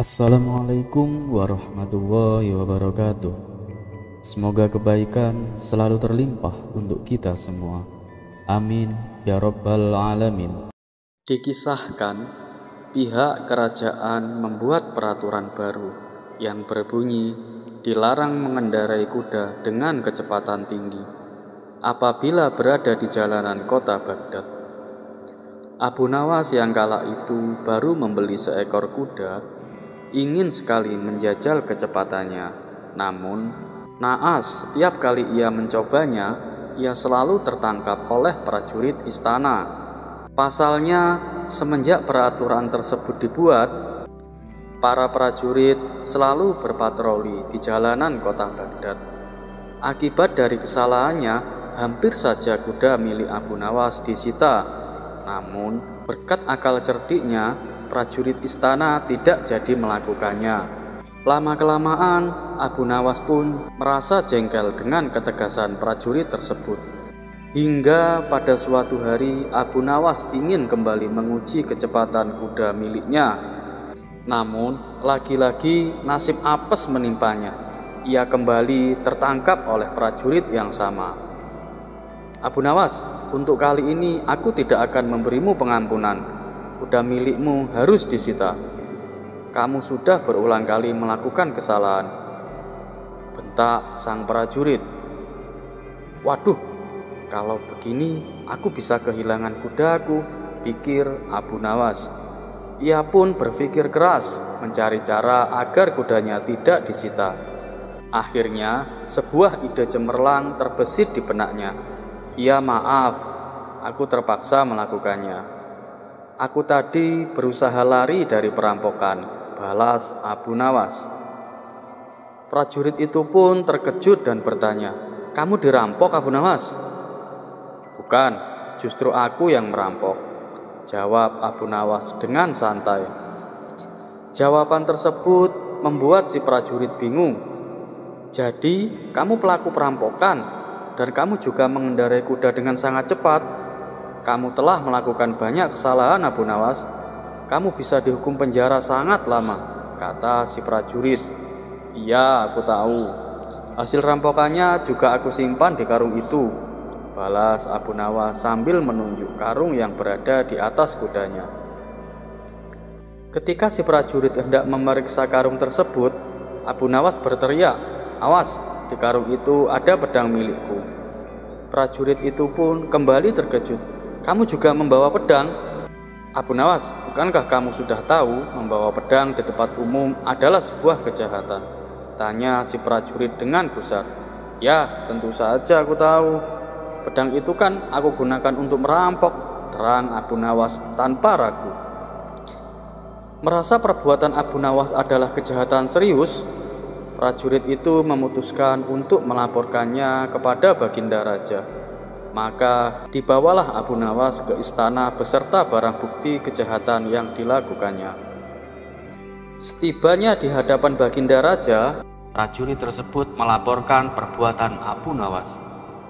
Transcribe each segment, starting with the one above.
Assalamualaikum warahmatullahi wabarakatuh. Semoga kebaikan selalu terlimpah untuk kita semua. Amin ya rabbal alamin. Dikisahkan, pihak kerajaan membuat peraturan baru yang berbunyi dilarang mengendarai kuda dengan kecepatan tinggi apabila berada di jalanan kota Baghdad. Abu Nawas yang kala itu baru membeli seekor kuda, ingin sekali menjajal kecepatannya. Namun, naas setiap kali ia mencobanya, ia selalu tertangkap oleh prajurit istana. Pasalnya, semenjak peraturan tersebut dibuat, para prajurit selalu berpatroli di jalanan kota Baghdad. Akibat dari kesalahannya, hampir saja kuda milik Abu Nawas disita. Namun, berkat akal cerdiknya, prajurit istana tidak jadi melakukannya. Lama-kelamaan, Abu Nawas pun merasa jengkel dengan ketegasan prajurit tersebut. Hingga pada suatu hari, Abu Nawas ingin kembali menguji kecepatan kuda miliknya. Namun, lagi-lagi nasib apes menimpanya. Ia kembali tertangkap oleh prajurit yang sama. Abu Nawas, untuk kali ini aku tidak akan memberimu pengampunan. Kuda milikmu harus disita. Kamu sudah berulang kali melakukan kesalahan, bentak sang prajurit. Waduh, kalau begini aku bisa kehilangan kudaku, pikir Abu Nawas. Ia pun berpikir keras mencari cara agar kudanya tidak disita. Akhirnya sebuah ide cemerlang terbesit di benaknya. Ya maaf, aku terpaksa melakukannya. Aku tadi berusaha lari dari perampokan, balas Abu Nawas. Prajurit itu pun terkejut dan bertanya, kamu dirampok Abu Nawas? Bukan, justru aku yang merampok, jawab Abu Nawas dengan santai. Jawaban tersebut membuat si prajurit bingung. Jadi, kamu pelaku perampokan? Dan kamu juga mengendarai kuda dengan sangat cepat. Kamu telah melakukan banyak kesalahan Abu Nawas. Kamu bisa dihukum penjara sangat lama, kata si prajurit. Iya, aku tahu. Hasil rampokannya juga aku simpan di karung itu, balas Abu Nawas sambil menunjuk karung yang berada di atas kudanya. Ketika si prajurit hendak memeriksa karung tersebut, Abu Nawas berteriak, awas, di karung itu ada pedang milikku. Prajurit itu pun kembali terkejut. Kamu juga membawa pedang? Abu Nawas, bukankah kamu sudah tahu membawa pedang di tempat umum adalah sebuah kejahatan? Tanya si prajurit dengan gusar. Ya, tentu saja aku tahu. Pedang itu kan aku gunakan untuk merampok, terang Abu Nawas tanpa ragu. Merasa perbuatan Abu Nawas adalah kejahatan serius, prajurit itu memutuskan untuk melaporkannya kepada Baginda Raja. Maka dibawalah Abu Nawas ke istana beserta barang bukti kejahatan yang dilakukannya. Setibanya di hadapan Baginda Raja, prajurit tersebut melaporkan perbuatan Abu Nawas.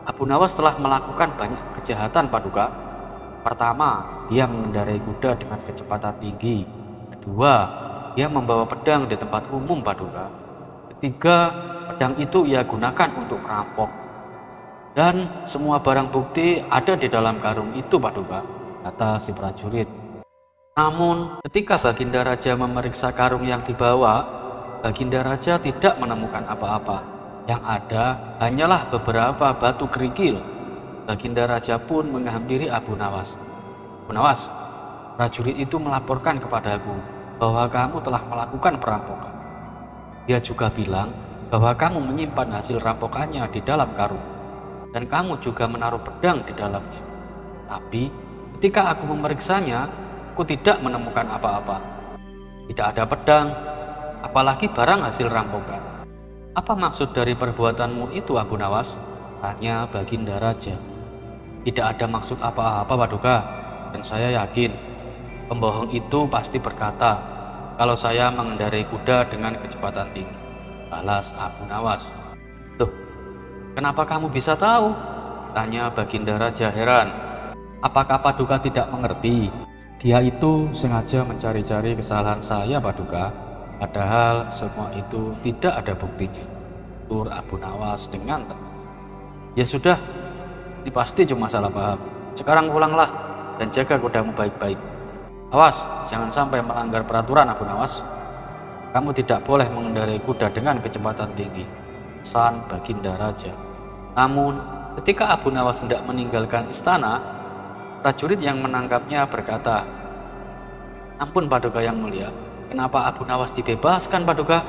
Abu Nawas telah melakukan banyak kejahatan, Paduka. Pertama, dia mengendarai kuda dengan kecepatan tinggi. Kedua, dia membawa pedang di tempat umum, Paduka. Ketiga, pedang itu ia gunakan untuk merampok. Dan semua barang bukti ada di dalam karung itu, Paduka, kata si prajurit. Namun, ketika Baginda Raja memeriksa karung yang dibawa, Baginda Raja tidak menemukan apa-apa. Yang ada hanyalah beberapa batu kerikil. Baginda Raja pun menghampiri Abu Nawas. Abu Nawas, prajurit itu melaporkan kepadaku bahwa kamu telah melakukan perampokan. Dia juga bilang bahwa kamu menyimpan hasil rampokannya di dalam karung, dan kamu juga menaruh pedang di dalamnya. Tapi ketika aku memeriksanya, aku tidak menemukan apa-apa. Tidak ada pedang, apalagi barang hasil rampokan. Apa maksud dari perbuatanmu itu, Abu Nawas? Tanya Baginda Raja. Tidak ada maksud apa-apa, Paduka, dan saya yakin pembohong itu pasti berkata kalau saya mengendarai kuda dengan kecepatan tinggi, balas Abu Nawas. Loh, kenapa kamu bisa tahu? Tanya Baginda Raja heran. Apakah Paduka tidak mengerti? Dia itu sengaja mencari-cari kesalahan saya, Paduka. Padahal semua itu tidak ada buktinya, tutur Abu Nawas dengan tenang. Ya sudah, ini pasti cuma salah paham. Sekarang pulanglah dan jaga kudamu baik-baik. Awas, jangan sampai melanggar peraturan Abu Nawas. Kamu tidak boleh mengendarai kuda dengan kecepatan tinggi, pesan Baginda Raja. Namun, ketika Abu Nawas hendak meninggalkan istana, prajurit yang menangkapnya berkata, "Ampun Paduka yang mulia, kenapa Abu Nawas dibebaskan Paduka?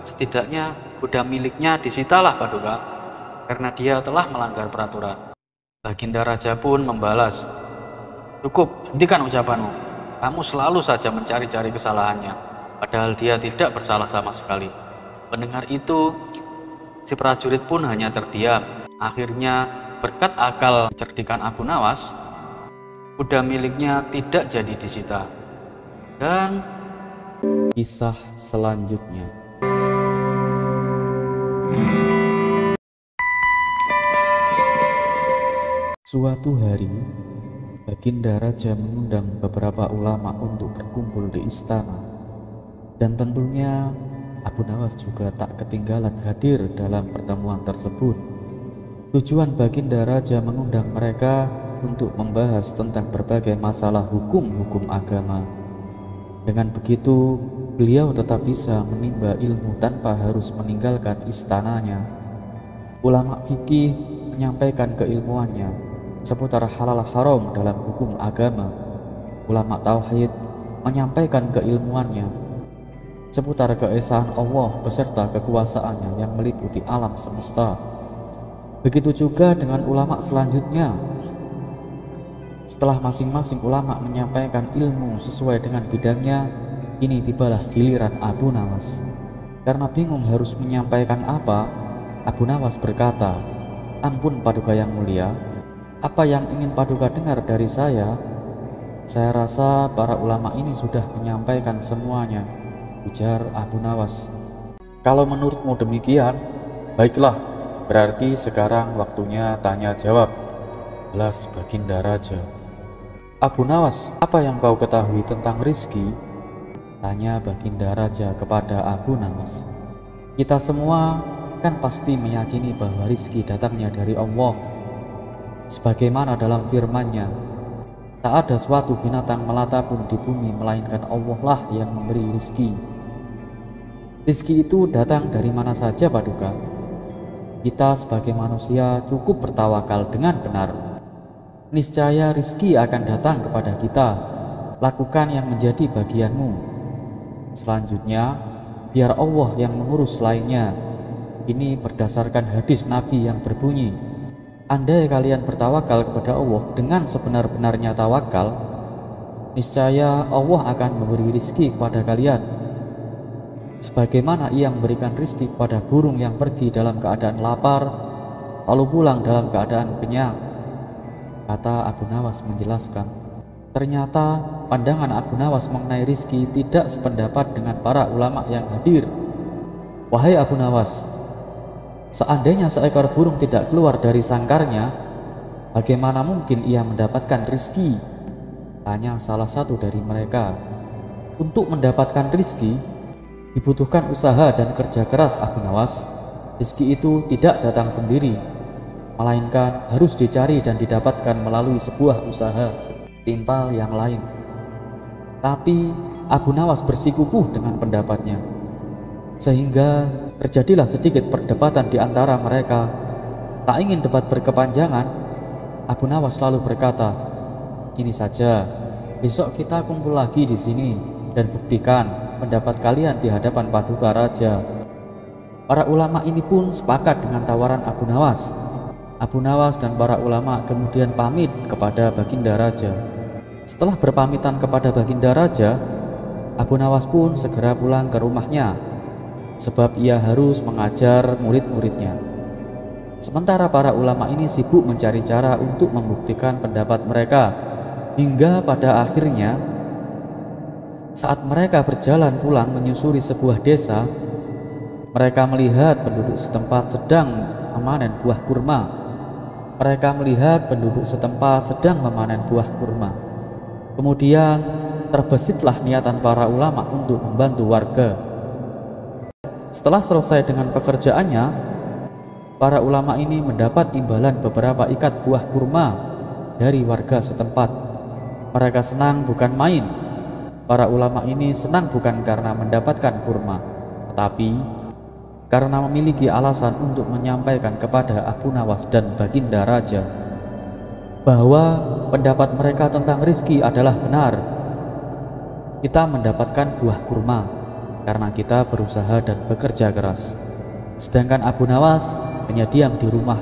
Setidaknya kuda miliknya disitalah Paduka, karena dia telah melanggar peraturan." Baginda Raja pun membalas, "Cukup, hentikan ucapanmu. Kamu selalu saja mencari-cari kesalahannya, padahal dia tidak bersalah sama sekali." Mendengar itu, si prajurit pun hanya terdiam. Akhirnya, berkat akal cerdikan Abu Nawas, kuda miliknya tidak jadi disita. Dan Kisah selanjutnya. Suatu hari, Baginda Raja mengundang beberapa ulama untuk berkumpul di istana. Dan tentunya Abu Nawas juga tak ketinggalan hadir dalam pertemuan tersebut. Tujuan Baginda Raja mengundang mereka untuk membahas tentang berbagai masalah hukum-hukum agama. Dengan begitu, beliau tetap bisa menimba ilmu tanpa harus meninggalkan istananya. Ulama fikih menyampaikan keilmuannya seputar halal haram dalam hukum agama. Ulama tauhid menyampaikan keilmuannya seputar keesaan Allah beserta kekuasaannya yang meliputi alam semesta. Begitu juga dengan ulama selanjutnya. Setelah masing-masing ulama menyampaikan ilmu sesuai dengan bidangnya, ini tibalah giliran Abu Nawas. Karena bingung harus menyampaikan apa, Abu Nawas berkata, "Ampun Paduka yang mulia, apa yang ingin Paduka dengar dari saya? Saya rasa para ulama ini sudah menyampaikan semuanya," ujar Abu Nawas. "Kalau menurutmu demikian, baiklah, berarti sekarang waktunya tanya jawab," belas Baginda Raja. "Abu Nawas, apa yang kau ketahui tentang rizki?" tanya Baginda Raja kepada Abu Nawas. "Kita semua kan pasti meyakini bahwa rizki datangnya dari Allah. Sebagaimana dalam firman-Nya, tak ada suatu binatang melata pun di bumi melainkan Allah lah yang memberi rizki. Rizki itu datang dari mana saja Paduka? Kita sebagai manusia cukup bertawakal dengan benar. Niscaya rizki akan datang kepada kita. Lakukan yang menjadi bagianmu. Selanjutnya, biar Allah yang mengurus lainnya." Ini berdasarkan hadis Nabi yang berbunyi, "Andai kalian bertawakal kepada Allah dengan sebenar-benarnya tawakal, niscaya Allah akan memberi rizki kepada kalian. Sebagaimana Ia memberikan rizki kepada burung yang pergi dalam keadaan lapar, lalu pulang dalam keadaan kenyang," kata Abu Nawas menjelaskan. Ternyata pandangan Abu Nawas mengenai rizki tidak sependapat dengan para ulama yang hadir. "Wahai Abu Nawas, seandainya seekor burung tidak keluar dari sangkarnya, bagaimana mungkin ia mendapatkan rizki?" tanya salah satu dari mereka. "Untuk mendapatkan rizki, dibutuhkan usaha dan kerja keras Abu Nawas. Rizki itu tidak datang sendiri, melainkan harus dicari dan didapatkan melalui sebuah usaha timpal yang lain." Tapi Abu Nawas bersikukuh dengan pendapatnya, sehingga terjadilah sedikit perdebatan di antara mereka. Tak ingin debat berkepanjangan, Abu Nawas lalu berkata, "Gini saja, besok kita kumpul lagi di sini dan buktikan pendapat kalian di hadapan Paduka Raja." Para ulama ini pun sepakat dengan tawaran Abu Nawas. Abu Nawas dan para ulama kemudian pamit kepada Baginda Raja. Setelah berpamitan kepada Baginda Raja, Abu Nawas pun segera pulang ke rumahnya, sebab ia harus mengajar murid-muridnya. Sementara para ulama ini sibuk mencari cara untuk membuktikan pendapat mereka, hingga pada akhirnya saat mereka berjalan pulang menyusuri sebuah desa, mereka melihat penduduk setempat sedang memanen buah kurma. Kemudian terbesitlah niatan para ulama untuk membantu warga. Setelah selesai dengan pekerjaannya, para ulama ini mendapat imbalan beberapa ikat buah kurma dari warga setempat. Mereka senang bukan main. Para ulama ini senang bukan karena mendapatkan kurma, tetapi karena memiliki alasan untuk menyampaikan kepada Abu Nawas dan Baginda Raja bahwa pendapat mereka tentang rizki adalah benar. Kita mendapatkan buah kurma karena kita berusaha dan bekerja keras, sedangkan Abu Nawas hanya diam di rumah.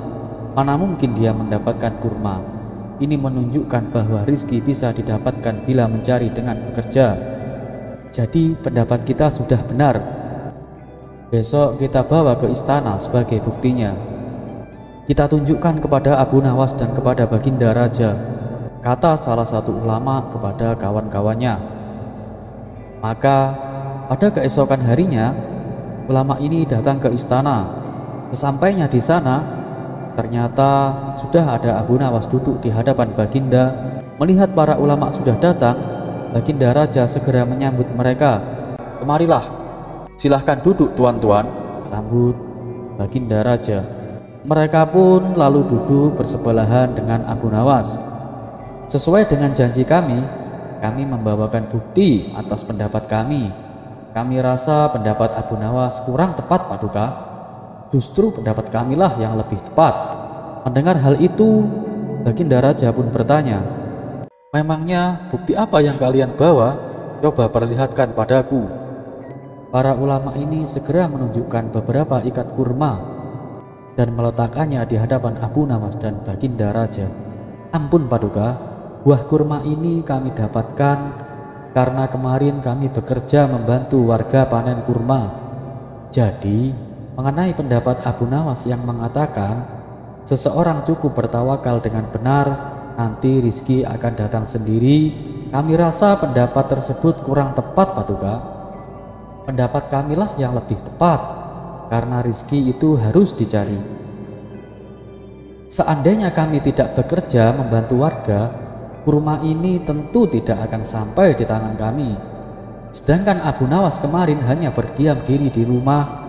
Mana mungkin dia mendapatkan kurma? Ini menunjukkan bahwa rizki bisa didapatkan bila mencari dengan bekerja. Jadi pendapat kita sudah benar. Besok kita bawa ke istana sebagai buktinya. Kita tunjukkan kepada Abu Nawas dan kepada Baginda Raja, kata salah satu ulama kepada kawan-kawannya. Maka pada keesokan harinya, ulama ini datang ke istana. Sesampainya di sana, ternyata sudah ada Abu Nawas duduk di hadapan Baginda. Melihat para ulama sudah datang, Baginda Raja segera menyambut mereka. "Kemarilah, silahkan duduk tuan-tuan," sambut Baginda Raja. Mereka pun lalu duduk bersebelahan dengan Abu Nawas. Sesuai dengan janji kami membawakan bukti atas pendapat kami. Kami rasa pendapat Abu Nawas kurang tepat, Paduka. Justru pendapat kamilah yang lebih tepat. Mendengar hal itu, Baginda Raja pun bertanya, "Memangnya bukti apa yang kalian bawa? Coba perlihatkan padaku." Para ulama ini segera menunjukkan beberapa ikat kurma dan meletakkannya di hadapan Abu Nawas dan Baginda Raja. "Ampun Paduka, buah kurma ini kami dapatkan karena kemarin kami bekerja membantu warga panen kurma. Jadi, mengenai pendapat Abu Nawas yang mengatakan seseorang cukup bertawakal dengan benar, nanti rizki akan datang sendiri, kami rasa pendapat tersebut kurang tepat, Paduka. Pendapat kamilah yang lebih tepat, karena rizki itu harus dicari. Seandainya kami tidak bekerja membantu warga, kurma ini tentu tidak akan sampai di tangan kami. Sedangkan Abu Nawas kemarin hanya berdiam diri di rumah.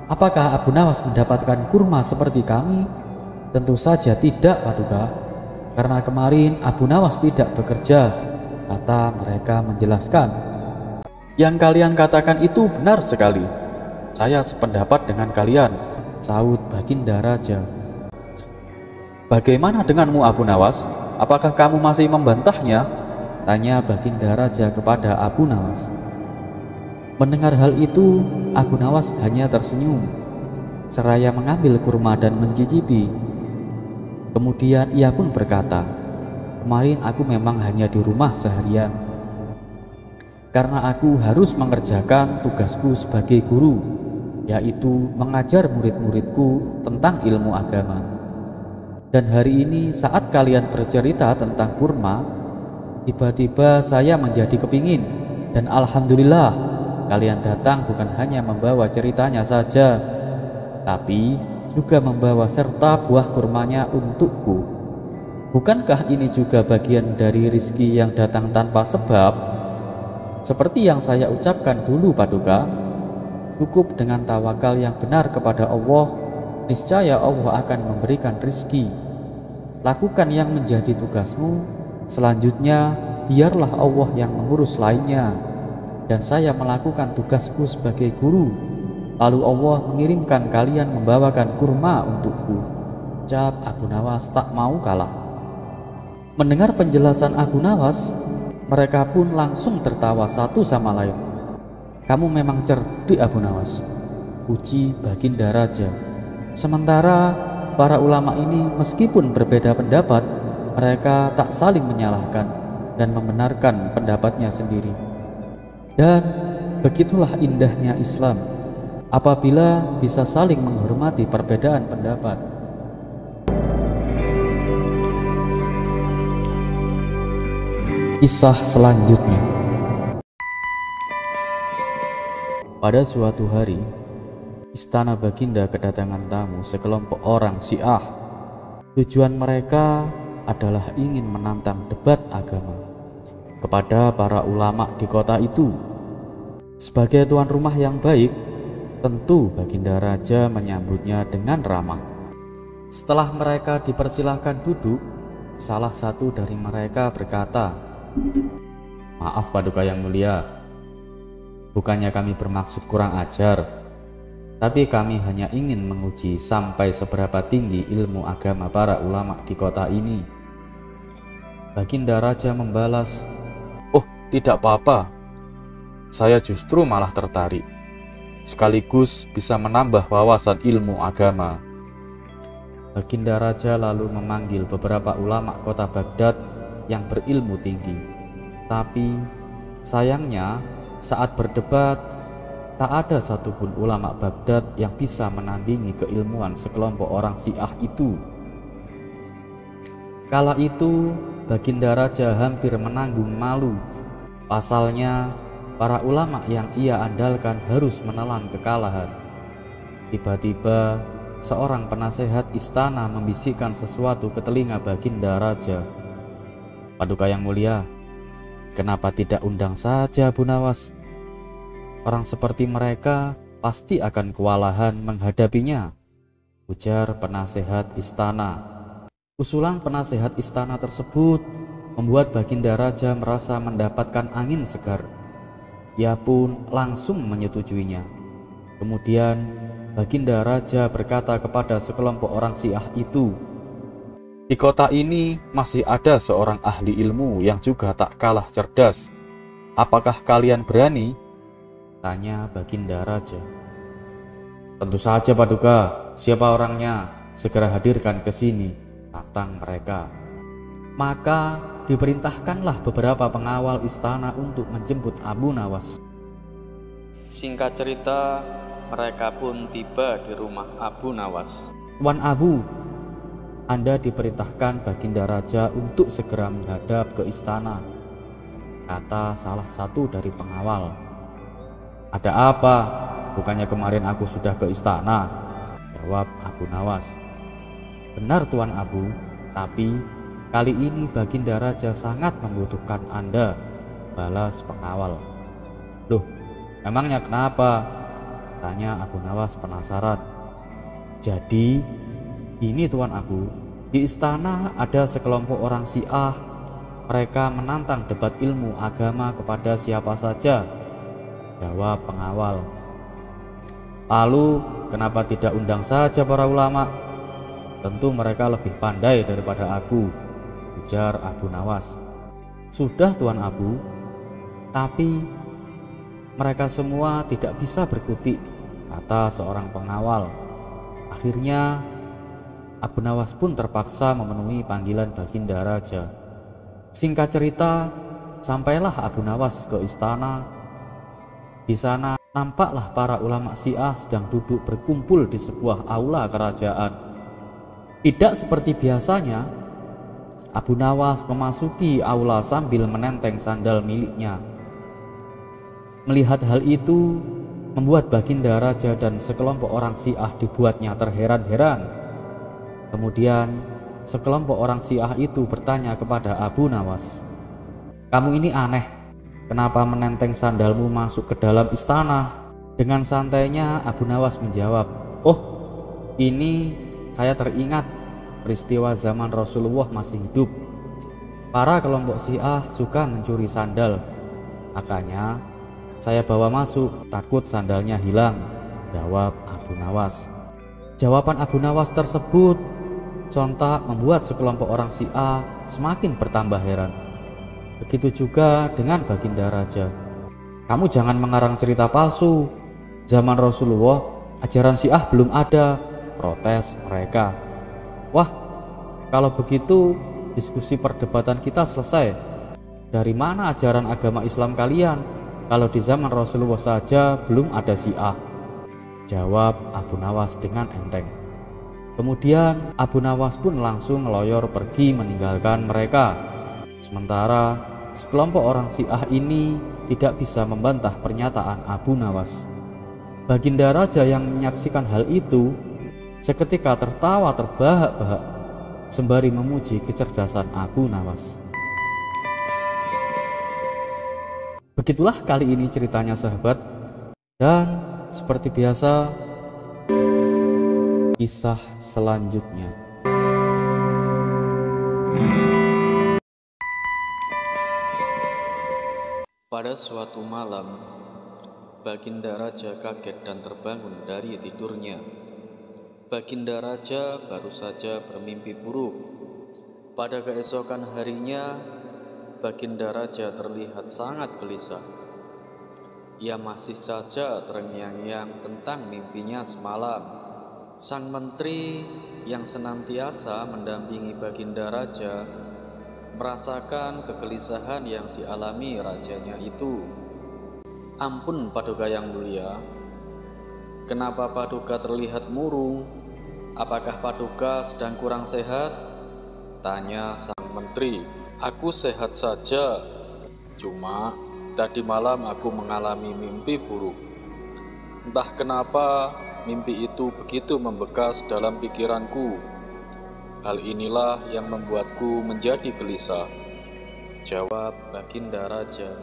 Apakah Abu Nawas mendapatkan kurma seperti kami? Tentu saja tidak, Paduka. Karena kemarin Abu Nawas tidak bekerja," kata mereka menjelaskan. "Yang kalian katakan itu benar sekali. Saya sependapat dengan kalian," sahut Baginda Raja. "Bagaimana denganmu Abu Nawas? Apakah kamu masih membantahnya?" tanya Baginda Raja kepada Abu Nawas. Mendengar hal itu, Abu Nawas hanya tersenyum, seraya mengambil kurma dan mencicipi. Kemudian ia pun berkata, "Kemarin aku memang hanya di rumah seharian, karena aku harus mengerjakan tugasku sebagai guru, yaitu mengajar murid-muridku tentang ilmu agama. Dan hari ini saat kalian bercerita tentang kurma, tiba-tiba saya menjadi kepingin, dan alhamdulillah kalian datang bukan hanya membawa ceritanya saja, tapi juga membawa serta buah kurmanya untukku. Bukankah ini juga bagian dari rizki yang datang tanpa sebab? Seperti yang saya ucapkan dulu, Paduka, cukup dengan tawakal yang benar kepada Allah, niscaya Allah akan memberikan rizki. Lakukan yang menjadi tugasmu, selanjutnya biarlah Allah yang mengurus lainnya, dan saya melakukan tugasku sebagai guru, lalu Allah mengirimkan kalian membawakan kurma untukku," ucap Abu Nawas tak mau kalah. Mendengar penjelasan Abu Nawas, mereka pun langsung tertawa satu sama lain. "Kamu memang cerdik Abu Nawas," puji Baginda Raja. Sementara para ulama ini meskipun berbeda pendapat, mereka tak saling menyalahkan dan membenarkan pendapatnya sendiri. Dan begitulah indahnya Islam, apabila bisa saling menghormati perbedaan pendapat. Kisah selanjutnya. Pada suatu hari, istana Baginda kedatangan tamu sekelompok orang Syiah. Tujuan mereka adalah ingin menantang debat agama kepada para ulama di kota itu. Sebagai tuan rumah yang baik, Tentu Baginda Raja menyambutnya dengan ramah. Setelah mereka dipersilahkan duduk, salah satu dari mereka berkata, "Maaf Paduka yang mulia, bukannya kami bermaksud kurang ajar, tapi kami hanya ingin menguji sampai seberapa tinggi ilmu agama para ulama di kota ini." Baginda Raja membalas, "Oh, tidak apa-apa. Saya justru malah tertarik. Sekaligus bisa menambah wawasan ilmu agama." Baginda Raja lalu memanggil beberapa ulama kota Baghdad yang berilmu tinggi. Tapi sayangnya saat berdebat, tak ada satupun ulama Baghdad yang bisa menandingi keilmuan sekelompok orang Syiah itu. Kala itu Baginda Raja hampir menanggung malu. Pasalnya para ulama yang ia andalkan harus menelan kekalahan. Tiba-tiba seorang penasehat istana membisikkan sesuatu ke telinga Baginda Raja. "Paduka yang mulia, kenapa tidak undang saja Abu Nawas? Orang seperti mereka pasti akan kewalahan menghadapinya," ujar penasehat istana. Usulan penasehat istana tersebut membuat Baginda Raja merasa mendapatkan angin segar. Ia pun langsung menyetujuinya. Kemudian Baginda Raja berkata kepada sekelompok orang Syiah itu, "Di kota ini masih ada seorang ahli ilmu yang juga tak kalah cerdas. Apakah kalian berani?" tanya Baginda Raja. "Tentu saja Paduka, siapa orangnya? Segera hadirkan ke sini," tantang mereka. Maka diperintahkanlah beberapa pengawal istana untuk menjemput Abu Nawas. Singkat cerita, mereka pun tiba di rumah Abu Nawas. "Tuan Abu, Anda diperintahkan Baginda Raja untuk segera menghadap ke istana," kata salah satu dari pengawal. "Ada apa? Bukannya kemarin aku sudah ke istana?" jawab Abu Nawas. "Benar Tuan Abu, tapi kali ini Baginda Raja sangat membutuhkan Anda," balas pengawal. "Loh, emangnya kenapa?" tanya Abu Nawas penasaran. "Jadi ini Tuan Abu, di istana ada sekelompok orang Syiah. Mereka menantang debat ilmu agama kepada siapa saja," jawab pengawal. "Lalu kenapa tidak undang saja para ulama? Tentu mereka lebih pandai daripada aku," ujar Abu Nawas. "Sudah Tuan Abu, tapi mereka semua tidak bisa berkutik," kata seorang pengawal. Akhirnya Abu Nawas pun terpaksa memenuhi panggilan Baginda Raja. Singkat cerita, sampailah Abu Nawas ke istana. Di sana nampaklah para ulama Syiah sedang duduk berkumpul di sebuah aula kerajaan. Tidak seperti biasanya, Abu Nawas memasuki aula sambil menenteng sandal miliknya. Melihat hal itu membuat Baginda Raja dan sekelompok orang Syiah dibuatnya terheran-heran. Kemudian sekelompok orang Syiah itu bertanya kepada Abu Nawas, "Kamu ini aneh, kenapa menenteng sandalmu masuk ke dalam istana?" Dengan santainya Abu Nawas menjawab, "Oh, ini saya teringat peristiwa zaman Rasulullah masih hidup. Para kelompok Syiah suka mencuri sandal. Makanya saya bawa masuk, takut sandalnya hilang," jawab Abu Nawas. Jawaban Abu Nawas tersebut sontak membuat sekelompok orang Syiah semakin bertambah heran. Begitu juga dengan Baginda Raja. "Kamu jangan mengarang cerita palsu. Zaman Rasulullah ajaran Syiah belum ada," protes mereka. "Wah, kalau begitu diskusi perdebatan kita selesai. Dari mana ajaran agama Islam kalian kalau di zaman Rasulullah saja belum ada Syiah?" jawab Abu Nawas dengan enteng. Kemudian Abu Nawas pun langsung ngeloyor pergi meninggalkan mereka. Sementara sekelompok orang Syiah ini tidak bisa membantah pernyataan Abu Nawas. Baginda Raja yang menyaksikan hal itu seketika tertawa terbahak-bahak sembari memuji kecerdasan Abu Nawas. Begitulah kali ini ceritanya sahabat, dan seperti biasa, kisah selanjutnya. Pada suatu malam, Baginda Raja kaget dan terbangun dari tidurnya. Baginda Raja baru saja bermimpi buruk. Pada keesokan harinya, Baginda Raja terlihat sangat gelisah. Ia masih saja terngiang-ngiang tentang mimpinya semalam. Sang menteri yang senantiasa mendampingi Baginda Raja merasakan kegelisahan yang dialami rajanya itu. "Ampun Paduka yang mulia, kenapa Paduka terlihat murung? Apakah Paduka sedang kurang sehat?" tanya sang menteri. "Aku sehat saja, cuma tadi malam aku mengalami mimpi buruk. Entah kenapa mimpi itu begitu membekas dalam pikiranku. Hal inilah yang membuatku menjadi gelisah," jawab Baginda Raja.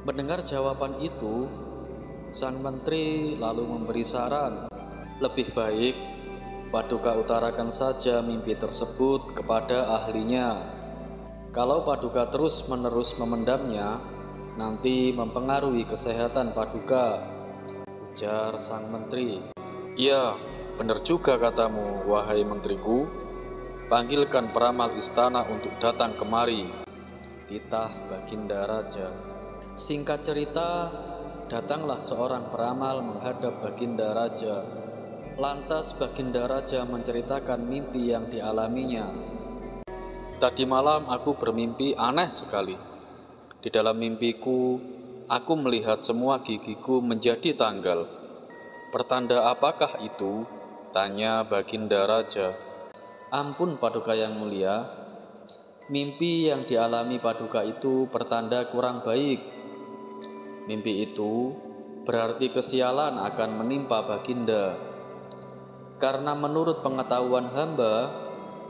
Mendengar jawaban itu, sang menteri lalu memberi saran, "Lebih baik Paduka utarakan saja mimpi tersebut kepada ahlinya. Kalau Paduka terus-menerus memendamnya, nanti mempengaruhi kesehatan Paduka," ujar sang menteri. "Iya, benar juga katamu, wahai menteriku. Panggilkan peramal istana untuk datang kemari," titah Baginda Raja. Singkat cerita, datanglah seorang peramal menghadap Baginda Raja. Lantas Baginda Raja menceritakan mimpi yang dialaminya. "Tadi malam aku bermimpi aneh sekali. Di dalam mimpiku, aku melihat semua gigiku menjadi tanggal." "Pertanda apakah itu?" tanya Baginda Raja. "Ampun Paduka yang mulia, mimpi yang dialami Paduka itu pertanda kurang baik. Mimpi itu berarti kesialan akan menimpa Baginda. Karena menurut pengetahuan hamba,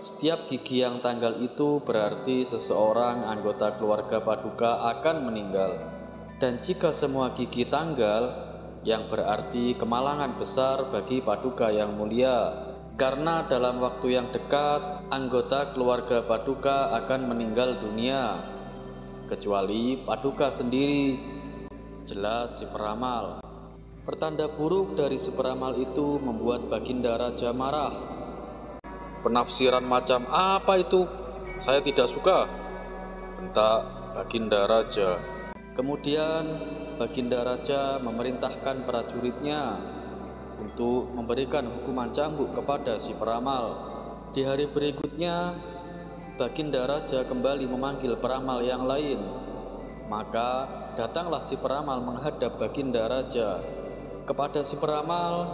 setiap gigi yang tanggal itu berarti seseorang anggota keluarga Paduka akan meninggal. Dan jika semua gigi tanggal, yang berarti kemalangan besar bagi Paduka yang mulia. Karena dalam waktu yang dekat, anggota keluarga Paduka akan meninggal dunia, kecuali Paduka sendiri," jelas si peramal. Pertanda buruk dari si peramal itu membuat Baginda Raja marah. "Penafsiran macam apa itu? Saya tidak suka," bentak Baginda Raja. Kemudian Baginda Raja memerintahkan prajuritnya untuk memberikan hukuman cambuk kepada si peramal. Di hari berikutnya, Baginda Raja kembali memanggil peramal yang lain. Maka datanglah si peramal menghadap Baginda Raja. Kepada si peramal,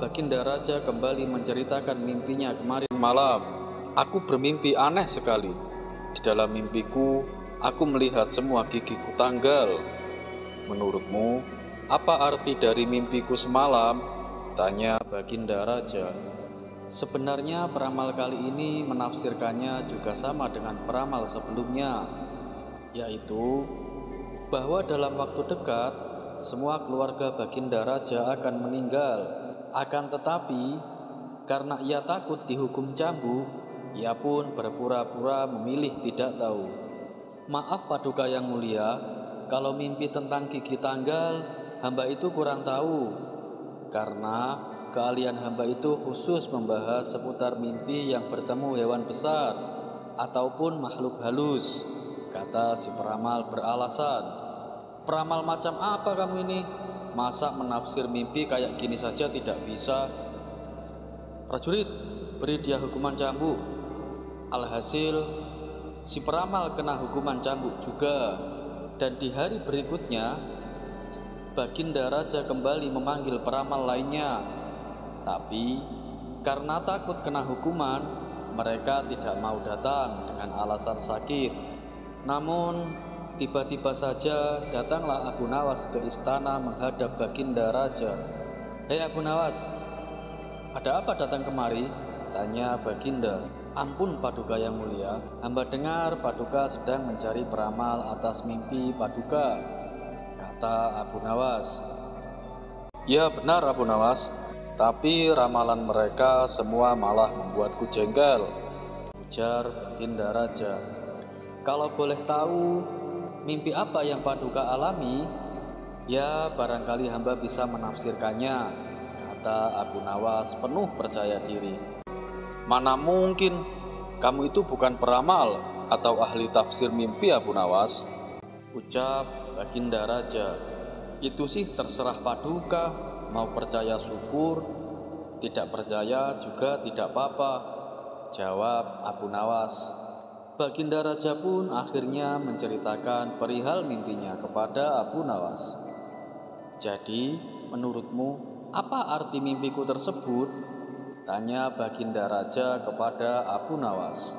Baginda Raja kembali menceritakan mimpinya kemarin malam. "Aku bermimpi aneh sekali. Di dalam mimpiku, aku melihat semua gigiku tanggal. Menurutmu, apa arti dari mimpiku semalam?" tanya Baginda Raja. Sebenarnya peramal kali ini menafsirkannya juga sama dengan peramal sebelumnya, yaitu bahwa dalam waktu dekat semua keluarga Baginda Raja akan meninggal. Akan tetapi karena ia takut dihukum cambuk, ia pun berpura-pura memilih tidak tahu. "Maaf Paduka yang mulia, kalau mimpi tentang gigi tanggal, hamba itu kurang tahu. Karena keahlian hamba itu khusus membahas seputar mimpi yang bertemu hewan besar ataupun makhluk halus," kata si peramal beralasan. "Peramal macam apa kamu ini? Masa menafsir mimpi kayak gini saja tidak bisa? Prajurit, beri dia hukuman cambuk." Alhasil, si peramal kena hukuman cambuk juga. Dan di hari berikutnya, Baginda Raja kembali memanggil peramal lainnya. Tapi karena takut kena hukuman, mereka tidak mau datang dengan alasan sakit. Namun tiba-tiba saja datanglah Abu Nawas ke istana menghadap Baginda Raja. "Hei Abu Nawas, ada apa datang kemari?" tanya Baginda. "Ampun Paduka yang mulia, hamba dengar Paduka sedang mencari peramal atas mimpi Paduka," kata Abu Nawas. Ya benar Abu Nawas, tapi ramalan mereka semua malah membuatku jengkel, ujar Baginda Raja. Kalau boleh tahu, mimpi apa yang Paduka alami? Ya barangkali hamba bisa menafsirkannya, kata Abu Nawas penuh percaya diri. Mana mungkin, kamu itu bukan peramal atau ahli tafsir mimpi Abu Nawas, ucap Baginda Raja. Itu sih terserah Paduka, mau percaya syukur, tidak percaya juga tidak apa-apa, jawab Abu Nawas. Baginda Raja pun akhirnya menceritakan perihal mimpinya kepada Abu Nawas. Jadi, menurutmu apa arti mimpiku tersebut? Tanya Baginda Raja kepada Abu Nawas.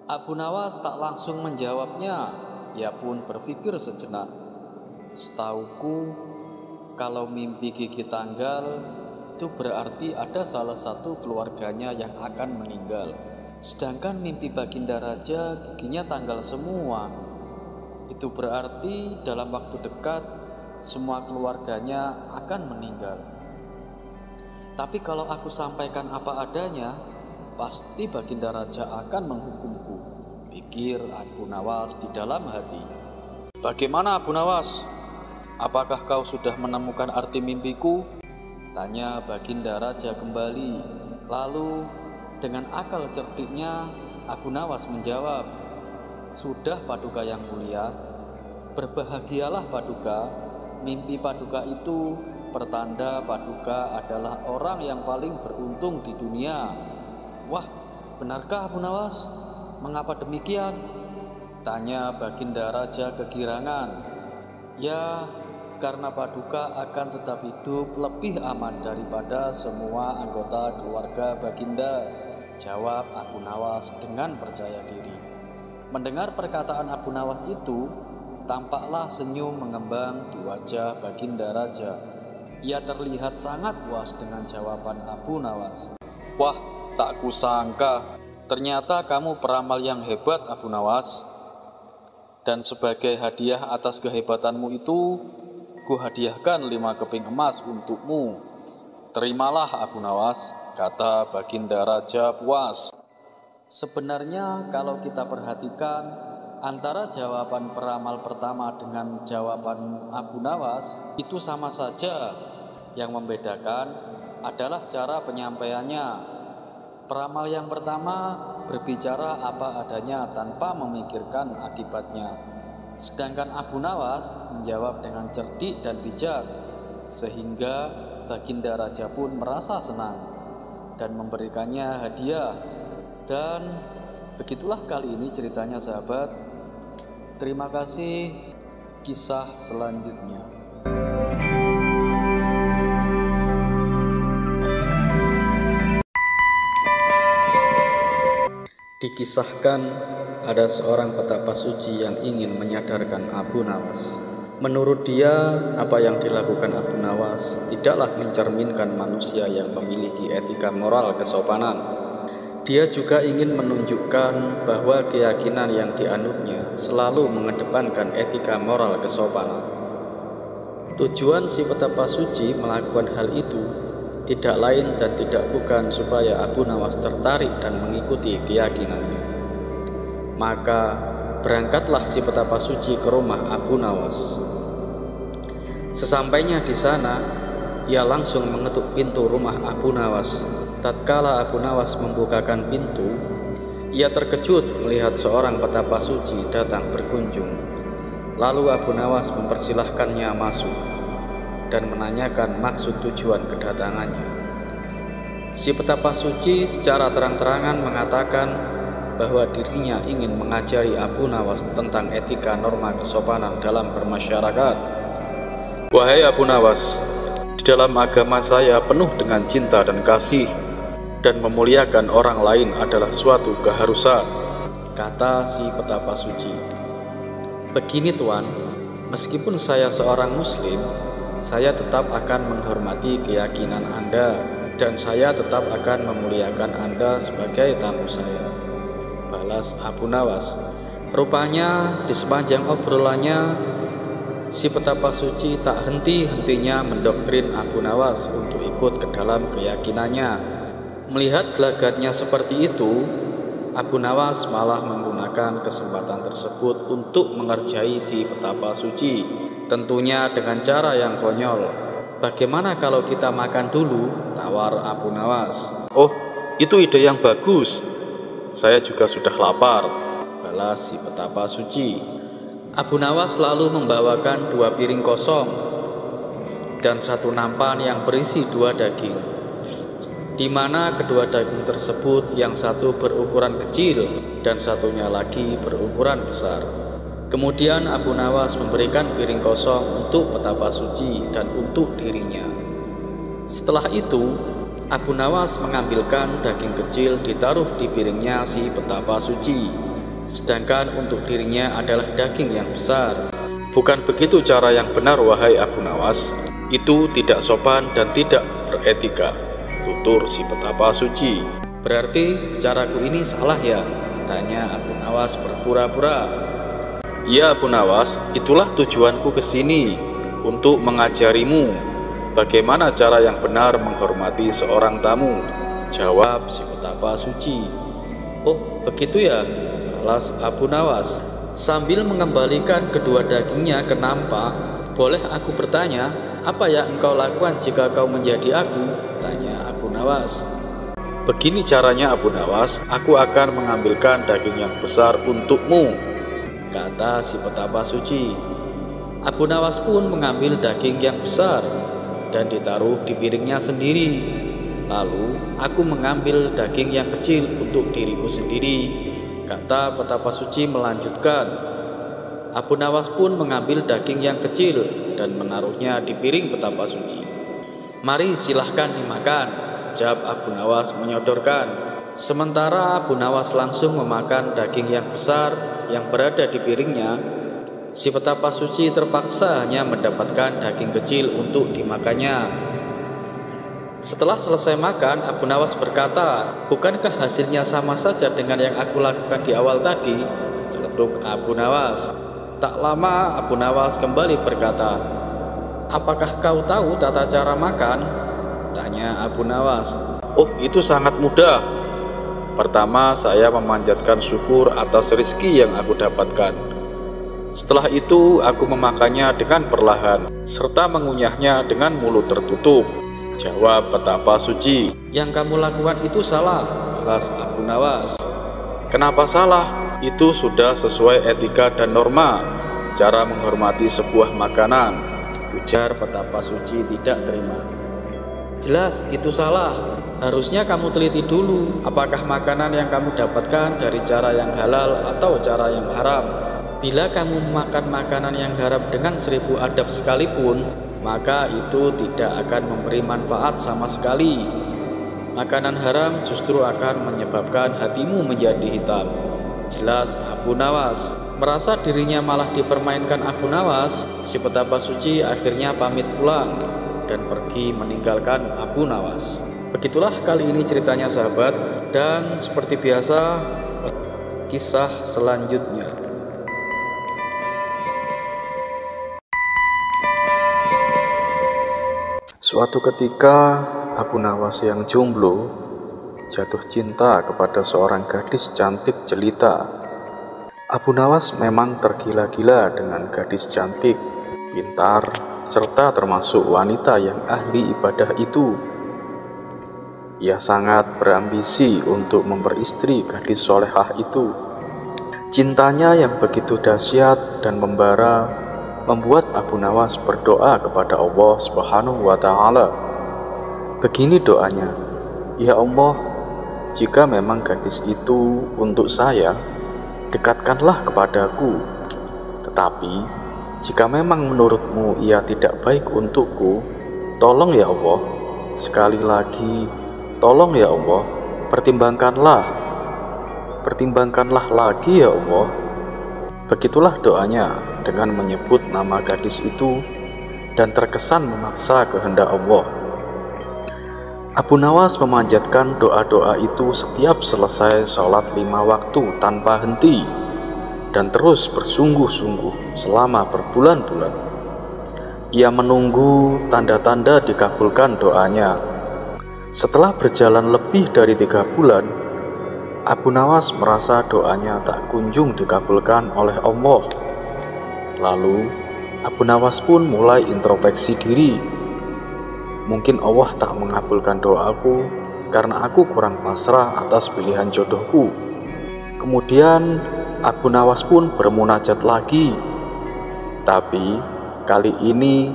Abu Nawas tak langsung menjawabnya, ia pun berpikir sejenak. Setauku, kalau mimpi gigi tanggal itu berarti ada salah satu keluarganya yang akan meninggal. Sedangkan mimpi Baginda Raja giginya tanggal semua. Itu berarti dalam waktu dekat semua keluarganya akan meninggal. Tapi kalau aku sampaikan apa adanya, pasti Baginda Raja akan menghukumku, pikir Abu Nawas di dalam hati. Bagaimana Abu Nawas? Apakah kau sudah menemukan arti mimpiku? Tanya Baginda Raja kembali. Lalu dengan akal cerdiknya Abu Nawas menjawab, sudah Paduka yang mulia, berbahagialah Paduka. Mimpi Paduka itu pertanda Paduka adalah orang yang paling beruntung di dunia. Wah, benarkah Abu Nawas? Mengapa demikian? Tanya Baginda Raja kegirangan. Ya, karena Paduka akan tetap hidup lebih aman daripada semua anggota keluarga Baginda, jawab Abu Nawas dengan percaya diri. Mendengar perkataan Abu Nawas itu, tampaklah senyum mengembang di wajah Baginda Raja. Ia terlihat sangat puas dengan jawaban Abu Nawas. Wah, tak kusangka, ternyata kamu peramal yang hebat Abu Nawas. Dan sebagai hadiah atas kehebatanmu itu, ku hadiahkan 5 keping emas untukmu. Terimalah Abu Nawas, kata Baginda Raja puas. Sebenarnya kalau kita perhatikan, antara jawaban peramal pertama dengan jawaban Abu Nawas itu sama saja. Yang membedakan adalah cara penyampaiannya. Peramal yang pertama berbicara apa adanya tanpa memikirkan akibatnya. Sedangkan Abu Nawas menjawab dengan cerdik dan bijak, sehingga Baginda Raja pun merasa senang dan memberikannya hadiah. Dan begitulah kali ini ceritanya sahabat. Terima kasih. Kisah selanjutnya. Dikisahkan ada seorang petapa suci yang ingin menyadarkan Abu Nawas. Menurut dia, apa yang dilakukan Abu Nawas tidaklah mencerminkan manusia yang memiliki etika moral kesopanan. Dia juga ingin menunjukkan bahwa keyakinan yang dianutnya selalu mengedepankan etika moral kesopanan. Tujuan si petapa suci melakukan hal itu tidak lain dan tidak bukan supaya Abu Nawas tertarik dan mengikuti keyakinannya. Maka berangkatlah si petapa suci ke rumah Abu Nawas. Sesampainya di sana, ia langsung mengetuk pintu rumah Abu Nawas. Tatkala Abu Nawas membukakan pintu, ia terkejut melihat seorang petapa suci datang berkunjung. Lalu Abu Nawas mempersilahkannya masuk dan menanyakan maksud tujuan kedatangannya. Si petapa suci secara terang-terangan mengatakan bahwa dirinya ingin mengajari Abu Nawas tentang etika norma kesopanan dalam bermasyarakat. Wahai Abu Nawas, di dalam agama saya penuh dengan cinta dan kasih, dan memuliakan orang lain adalah suatu keharusan, kata si petapa suci. Begini Tuan, meskipun saya seorang muslim, saya tetap akan menghormati keyakinan Anda, dan saya tetap akan memuliakan Anda sebagai tamu saya, balas Abu Nawas. Rupanya di sepanjang obrolannya, si petapa suci tak henti-hentinya mendoktrin Abu Nawas untuk ikut ke dalam keyakinannya. Melihat gelagatnya seperti itu, Abu Nawas malah menggunakan kesempatan tersebut untuk mengerjai si petapa suci, tentunya dengan cara yang konyol. "Bagaimana kalau kita makan dulu?" tawar Abu Nawas. "Oh, itu ide yang bagus. Saya juga sudah lapar," balas si petapa suci. Abu Nawas lalu membawakan 2 piring kosong dan 1 nampan yang berisi 2 daging, di mana kedua daging tersebut yang satu berukuran kecil dan satunya lagi berukuran besar. Kemudian Abu Nawas memberikan piring kosong untuk petapa suci dan untuk dirinya. Setelah itu, Abu Nawas mengambilkan daging kecil ditaruh di piringnya si petapa suci, sedangkan untuk dirinya adalah daging yang besar. "Bukan begitu cara yang benar, wahai Abu Nawas. Itu tidak sopan dan tidak beretika," tutur si petapa suci. "Berarti caraku ini salah ya?" tanya Abu Nawas berpura-pura. "Iya Abu Nawas, itulah tujuanku ke sini, untuk mengajarimu bagaimana cara yang benar menghormati seorang tamu," jawab si petapa suci. "Oh, begitu ya?" balas Abu Nawas sambil mengembalikan kedua dagingnya ke nampak. "Boleh aku bertanya, apa yang engkau lakukan jika kau menjadi aku?" tanya Abu Nawas. "Begini caranya Abu Nawas, aku akan mengambilkan daging yang besar untukmu," kata si petapa suci. Abu Nawas pun mengambil daging yang besar dan ditaruh di piringnya sendiri. "Lalu aku mengambil daging yang kecil untuk diriku sendiri," kata petapa suci melanjutkan. Abu Nawas pun mengambil daging yang kecil dan menaruhnya di piring petapa suci. "Mari silahkan dimakan," ucap Abu Nawas menyodorkan. Sementara Abu Nawas langsung memakan daging yang besar yang berada di piringnya, si petapa suci terpaksa hanya mendapatkan daging kecil untuk dimakannya. Setelah selesai makan, Abu Nawas berkata, "Bukankah hasilnya sama saja dengan yang aku lakukan di awal tadi?" Celetuk Abu Nawas. Tak lama Abu Nawas kembali berkata, "Apakah kau tahu tata cara makan?" tanya Abu Nawas. "Oh, itu sangat mudah. Pertama, saya memanjatkan syukur atas rezeki yang aku dapatkan. Setelah itu, aku memakannya dengan perlahan, serta mengunyahnya dengan mulut tertutup," jawab petapa suci. "Yang kamu lakukan itu salah," balas Abu Nawas. "Kenapa salah? Itu sudah sesuai etika dan norma cara menghormati sebuah makanan," ujar petapa suci tidak terima. "Jelas itu salah. Harusnya kamu teliti dulu apakah makanan yang kamu dapatkan dari cara yang halal atau cara yang haram. Bila kamu memakan makanan yang haram dengan 1000 adab sekalipun, maka itu tidak akan memberi manfaat sama sekali. Makanan haram justru akan menyebabkan hatimu menjadi hitam," jelas Abu Nawas. Merasa dirinya malah dipermainkan Abu Nawas, si petapa suci akhirnya pamit pulang dan pergi meninggalkan Abu Nawas. Begitulah kali ini ceritanya sahabat, dan seperti biasa kisah selanjutnya. Suatu ketika, Abu Nawas yang jomblo jatuh cinta kepada seorang gadis cantik jelita. Abu Nawas memang tergila-gila dengan gadis cantik, pintar, serta termasuk wanita yang ahli ibadah itu. Ia sangat berambisi untuk memperistri gadis solehah itu. Cintanya yang begitu dahsyat dan membara membuat Abu Nawas berdoa kepada Allah Subhanahu wa Ta'ala. Begini doanya, "Ya Allah, jika memang gadis itu untuk saya, dekatkanlah kepadaku. Tetapi jika memang menurutmu ia tidak baik untukku, tolong ya Allah, sekali lagi tolong ya Allah, pertimbangkanlah lagi ya Allah." Begitulah doanya dengan menyebut nama gadis itu dan terkesan memaksa kehendak Allah. Abu Nawas memanjatkan doa-doa itu setiap selesai sholat 5 waktu tanpa henti dan terus bersungguh-sungguh selama berbulan-bulan. Ia menunggu tanda-tanda dikabulkan doanya. Setelah berjalan lebih dari 3 bulan, Abu Nawas merasa doanya tak kunjung dikabulkan oleh Allah. Lalu Abu Nawas pun mulai introspeksi diri. Mungkin Allah tak mengabulkan doaku karena aku kurang pasrah atas pilihan jodohku. Kemudian Abu Nawas pun bermunajat lagi. Tapi kali ini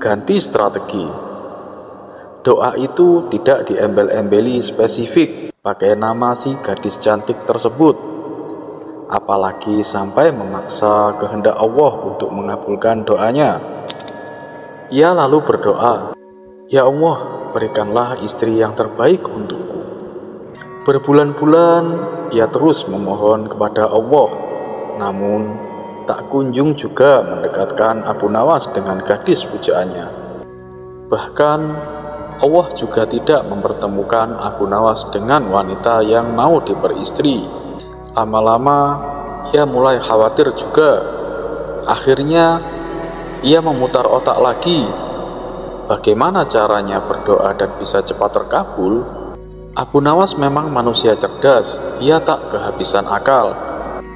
ganti strategi. Doa itu tidak diembel-embeli spesifik pakai nama si gadis cantik tersebut, apalagi sampai memaksa kehendak Allah untuk mengabulkan doanya. Ia lalu berdoa, "Ya Allah, berikanlah istri yang terbaik untukku." Berbulan-bulan ia terus memohon kepada Allah, namun tak kunjung juga mendekatkan Abu Nawas dengan gadis pujaannya. Bahkan Allah juga tidak mempertemukan Abu Nawas dengan wanita yang mau diperistri. Lama-lama ia mulai khawatir juga. Akhirnya ia memutar otak lagi. Bagaimana caranya berdoa dan bisa cepat terkabul? Abu Nawas memang manusia cerdas. Ia tak kehabisan akal.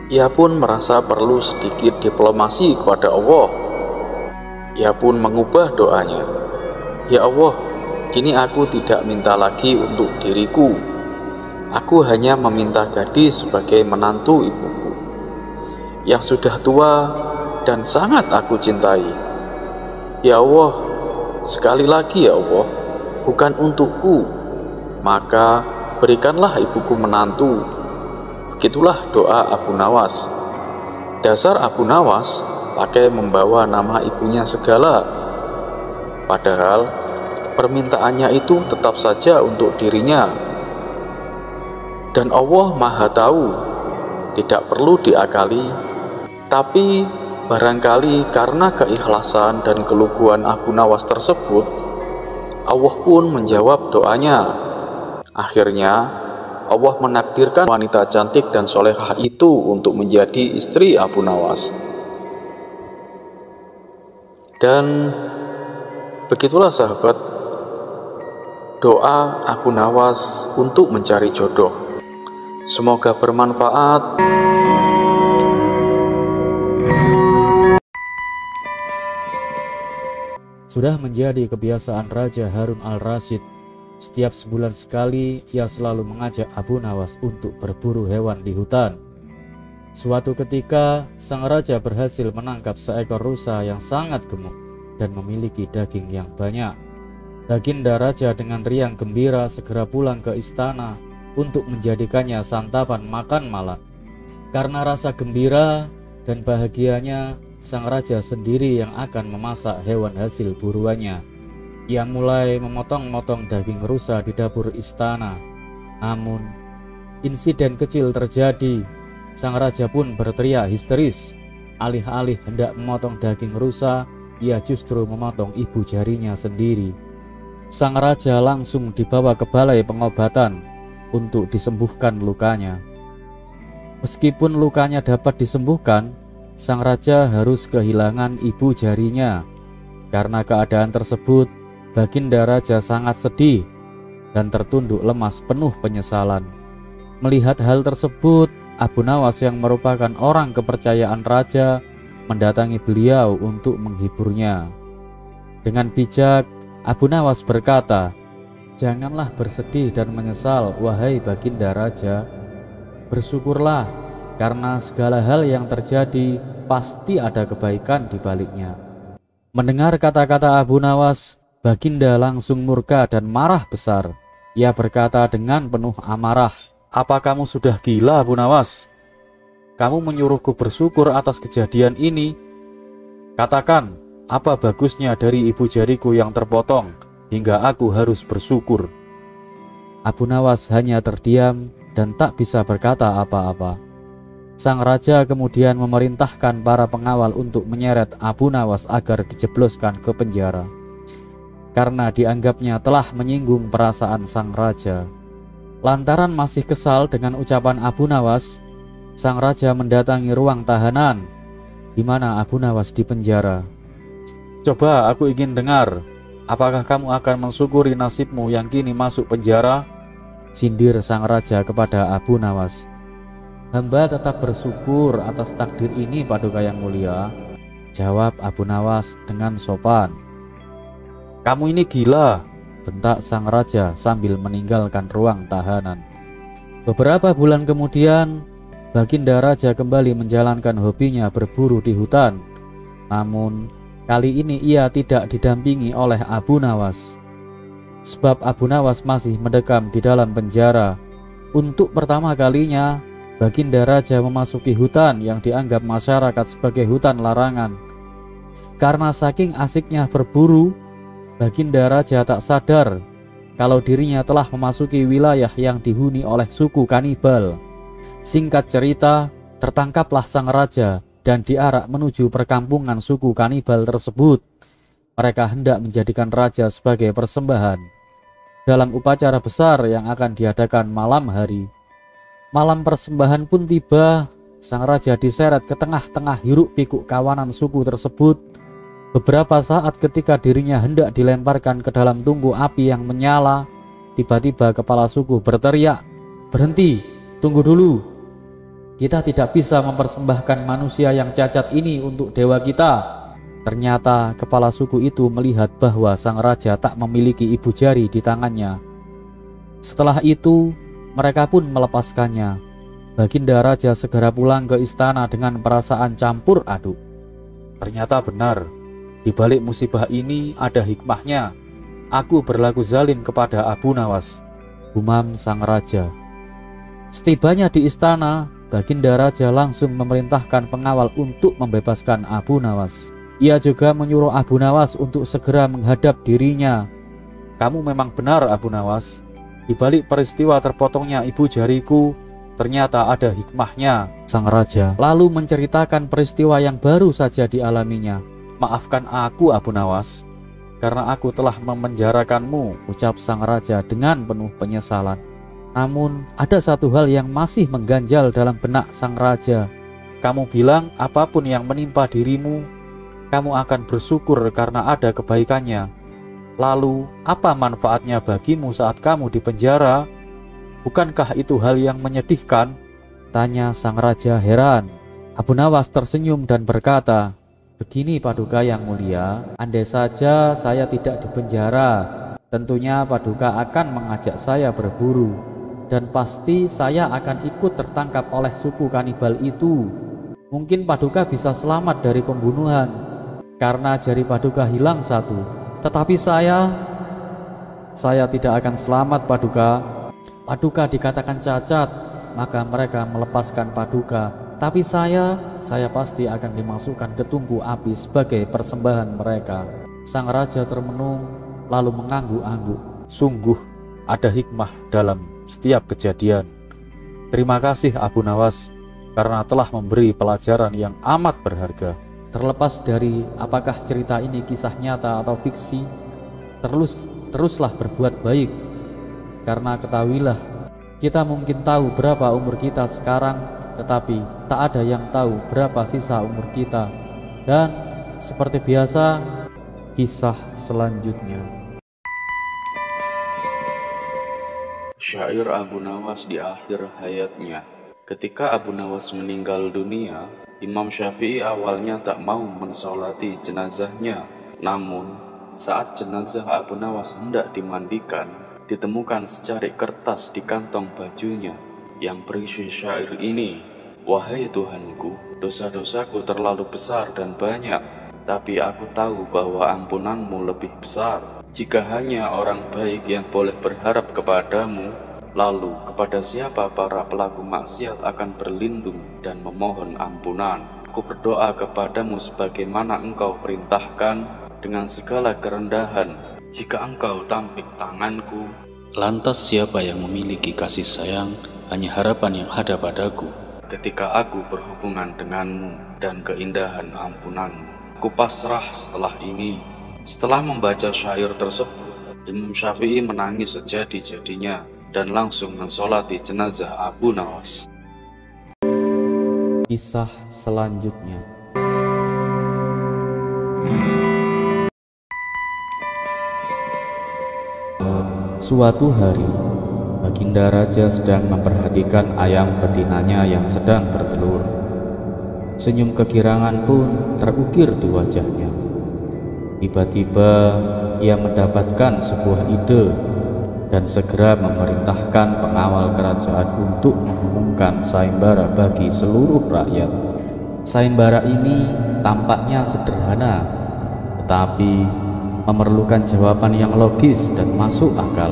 Ia pun merasa perlu sedikit diplomasi kepada Allah. Ia pun mengubah doanya. "Ya Allah, kini aku tidak minta lagi untuk diriku. Aku hanya meminta gadis sebagai menantu ibuku, yang sudah tua dan sangat aku cintai. Ya Allah, sekali lagi ya Allah, bukan untukku, maka berikanlah ibuku menantu." Begitulah doa Abu Nawas. Dasar Abu Nawas pakai membawa nama ibunya segala. Padahal permintaannya itu tetap saja untuk dirinya. Dan Allah Maha Tahu, tidak perlu diakali. Tapi barangkali karena keikhlasan dan keluguan Abu Nawas tersebut, Allah pun menjawab doanya. Akhirnya Allah menakdirkan wanita cantik dan solehah itu untuk menjadi istri Abu Nawas. Dan begitulah sahabat, doa Abu Nawas untuk mencari jodoh. Semoga bermanfaat. Sudah menjadi kebiasaan Raja Harun al-Rasyid, setiap sebulan sekali ia selalu mengajak Abu Nawas untuk berburu hewan di hutan. Suatu ketika, sang raja berhasil menangkap seekor rusa yang sangat gemuk dan memiliki daging yang banyak. Baginda raja dengan riang gembira segera pulang ke istana untuk menjadikannya santapan makan malam. Karena rasa gembira dan bahagianya, sang raja sendiri yang akan memasak hewan hasil buruannya. Ia mulai memotong-motong daging rusa di dapur istana. Namun, insiden kecil terjadi. Sang raja pun berteriak histeris. Alih-alih hendak memotong daging rusa, ia justru memotong ibu jarinya sendiri. Sang raja langsung dibawa ke balai pengobatan untuk disembuhkan lukanya. Meskipun lukanya dapat disembuhkan, sang raja harus kehilangan ibu jarinya. Karena keadaan tersebut, Baginda raja sangat sedih dan tertunduk lemas penuh penyesalan. Melihat hal tersebut, Abu Nawas yang merupakan orang kepercayaan raja mendatangi beliau untuk menghiburnya. Dengan bijak, Abu Nawas berkata, "Janganlah bersedih dan menyesal, wahai Baginda raja. Bersyukurlah, karena segala hal yang terjadi pasti ada kebaikan di baliknya." Mendengar kata-kata Abu Nawas, Baginda langsung murka dan marah besar. Ia berkata dengan penuh amarah, "Apa kamu sudah gila, Abu Nawas? Kamu menyuruhku bersyukur atas kejadian ini? Katakan, apa bagusnya dari ibu jariku yang terpotong hingga aku harus bersyukur?" Abu Nawas hanya terdiam dan tak bisa berkata apa-apa. Sang raja kemudian memerintahkan para pengawal untuk menyeret Abu Nawas agar dijebloskan ke penjara, karena dianggapnya telah menyinggung perasaan sang raja. Lantaran masih kesal dengan ucapan Abu Nawas, sang raja mendatangi ruang tahanan di mana Abu Nawas dipenjara. Coba aku ingin dengar, apakah kamu akan mensyukuri nasibmu yang kini masuk penjara? Sindir sang raja kepada Abu Nawas. Hamba tetap bersyukur atas takdir ini Paduka yang mulia, jawab Abu Nawas dengan sopan. Kamu ini gila, bentak sang raja sambil meninggalkan ruang tahanan. Beberapa bulan kemudian, Baginda Raja kembali menjalankan hobinya berburu di hutan. Namun, kali ini ia tidak didampingi oleh Abu Nawas. Sebab Abu Nawas masih mendekam di dalam penjara. Untuk pertama kalinya, Baginda Raja memasuki hutan yang dianggap masyarakat sebagai hutan larangan. Karena saking asiknya berburu, Baginda Raja tak sadar kalau dirinya telah memasuki wilayah yang dihuni oleh suku kanibal. Singkat cerita, tertangkaplah sang raja dan diarak menuju perkampungan suku kanibal tersebut. Mereka hendak menjadikan raja sebagai persembahan dalam upacara besar yang akan diadakan malam hari. Malam persembahan pun tiba, sang raja diseret ke tengah-tengah hiruk-pikuk kawanan suku tersebut. Beberapa saat ketika dirinya hendak dilemparkan ke dalam tungku api yang menyala, tiba-tiba kepala suku berteriak, "Berhenti, tunggu dulu. Kita tidak bisa mempersembahkan manusia yang cacat ini untuk dewa kita." Ternyata kepala suku itu melihat bahwa sang raja tak memiliki ibu jari di tangannya. Setelah itu, mereka pun melepaskannya. Baginda Raja segera pulang ke istana dengan perasaan campur aduk. Ternyata benar, di balik musibah ini ada hikmahnya. Aku berlaku zalim kepada Abu Nawas, gumam sang raja. Setibanya di istana, Baginda Raja langsung memerintahkan pengawal untuk membebaskan Abu Nawas. Ia juga menyuruh Abu Nawas untuk segera menghadap dirinya. Kamu memang benar Abu Nawas. Di balik peristiwa terpotongnya ibu jariku, ternyata ada hikmahnya, sang raja. Lalu menceritakan peristiwa yang baru saja dialaminya. Maafkan aku Abu Nawas, karena aku telah memenjarakanmu, ucap sang raja dengan penuh penyesalan. Namun ada satu hal yang masih mengganjal dalam benak sang raja. Kamu bilang apapun yang menimpa dirimu, kamu akan bersyukur karena ada kebaikannya. Lalu apa manfaatnya bagimu saat kamu di penjara? Bukankah itu hal yang menyedihkan? Tanya sang raja heran. Abu Nawas tersenyum dan berkata, begini Paduka yang mulia, andai saja saya tidak di penjara, tentunya Paduka akan mengajak saya berburu. Dan pasti saya akan ikut tertangkap oleh suku kanibal itu. Mungkin Paduka bisa selamat dari pembunuhan, karena jari Paduka hilang satu. Tetapi saya tidak akan selamat Paduka. Paduka dikatakan cacat, maka mereka melepaskan Paduka. Tapi saya pasti akan dimasukkan ke tungku api sebagai persembahan mereka. Sang raja termenung lalu mengangguk-angguk. Sungguh ada hikmah dalam setiap kejadian. Terima kasih Abu Nawas karena telah memberi pelajaran yang amat berharga. Terlepas dari apakah cerita ini kisah nyata atau fiksi, teruslah berbuat baik. Karena ketahuilah, kita mungkin tahu berapa umur kita sekarang, tetapi tak ada yang tahu berapa sisa umur kita. Dan seperti biasa, kisah selanjutnya. Syair Abu Nawas di akhir hayatnya. Ketika Abu Nawas meninggal dunia, Imam Syafi'i awalnya tak mau mensolati jenazahnya. Namun, saat jenazah Abu Nawas hendak dimandikan, ditemukan secari kertas di kantong bajunya yang berisi syair ini. Wahai Tuhanku, dosa-dosaku terlalu besar dan banyak, tapi aku tahu bahwa ampunanmu lebih besar. Jika hanya orang baik yang boleh berharap kepadamu, lalu kepada siapa para pelaku maksiat akan berlindung dan memohon ampunan? Aku berdoa kepadamu sebagaimana engkau perintahkan dengan segala kerendahan. Jika engkau tampik tanganku, lantas siapa yang memiliki kasih sayang? Hanya harapan yang ada padaku ketika aku berhubungan denganmu dan keindahan ampunanmu. Aku pasrah setelah ini. Setelah membaca syair tersebut, Imam Syafi'i menangis sejadi-jadinya dan langsung mensolati jenazah Abu Nawas. Kisah selanjutnya. Suatu hari, Baginda Raja sedang memperhatikan ayam betinanya yang sedang bertelur. Senyum kegirangan pun terukir di wajahnya. Tiba-tiba ia mendapatkan sebuah ide dan segera memerintahkan pengawal kerajaan untuk mengumumkan sayembara bagi seluruh rakyat. Sayembara ini tampaknya sederhana, tetapi memerlukan jawaban yang logis dan masuk akal.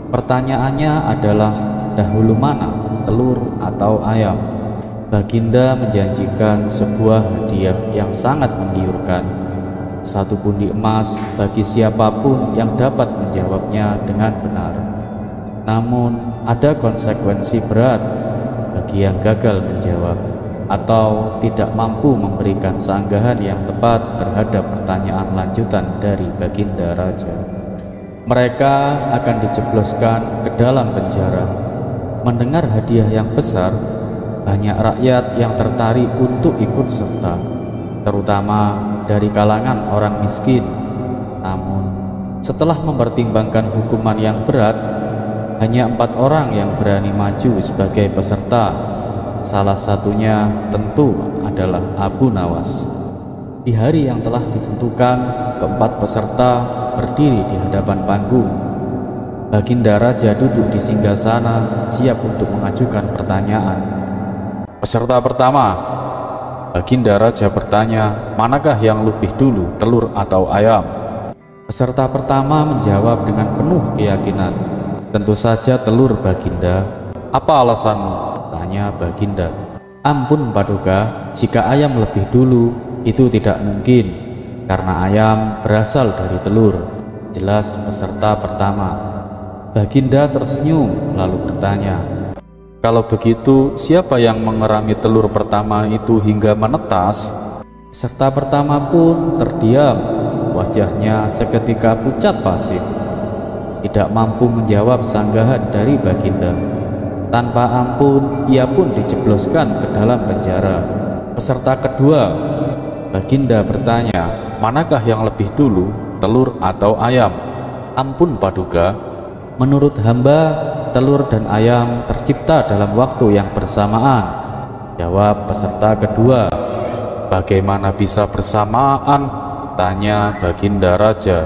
Pertanyaannya adalah, dahulu mana, telur atau ayam? Baginda menjanjikan sebuah hadiah yang sangat menggiurkan, 1 pundi emas bagi siapapun yang dapat menjawabnya dengan benar. Namun ada konsekuensi berat bagi yang gagal menjawab atau tidak mampu memberikan sanggahan yang tepat terhadap pertanyaan lanjutan dari Baginda Raja. Mereka akan dijebloskan ke dalam penjara. Mendengar hadiah yang besar, banyak rakyat yang tertarik untuk ikut serta, terutama dari kalangan orang miskin. Namun, setelah mempertimbangkan hukuman yang berat, hanya 4 orang yang berani maju sebagai peserta. Salah satunya tentu adalah Abu Nawas. Di hari yang telah ditentukan, keempat peserta berdiri di hadapan panggung. Baginda Raja duduk di singgasana siap untuk mengajukan pertanyaan. Peserta pertama, Baginda Raja bertanya, manakah yang lebih dulu, telur atau ayam? Peserta pertama menjawab dengan penuh keyakinan, tentu saja telur, Baginda. Apa alasanmu? Tanya Baginda. Ampun Paduka, jika ayam lebih dulu, itu tidak mungkin, karena ayam berasal dari telur, jelas peserta pertama. Baginda tersenyum lalu bertanya, kalau begitu, siapa yang mengerami telur pertama itu hingga menetas? Peserta pertama pun terdiam, wajahnya seketika pucat pasif, tidak mampu menjawab sanggahan dari Baginda. Tanpa ampun, ia pun dijebloskan ke dalam penjara. Peserta kedua, Baginda bertanya, manakah yang lebih dulu, telur atau ayam? Ampun Paduka, menurut hamba, telur dan ayam tercipta dalam waktu yang bersamaan. Jawab peserta kedua. Bagaimana bisa bersamaan? Tanya Baginda Raja.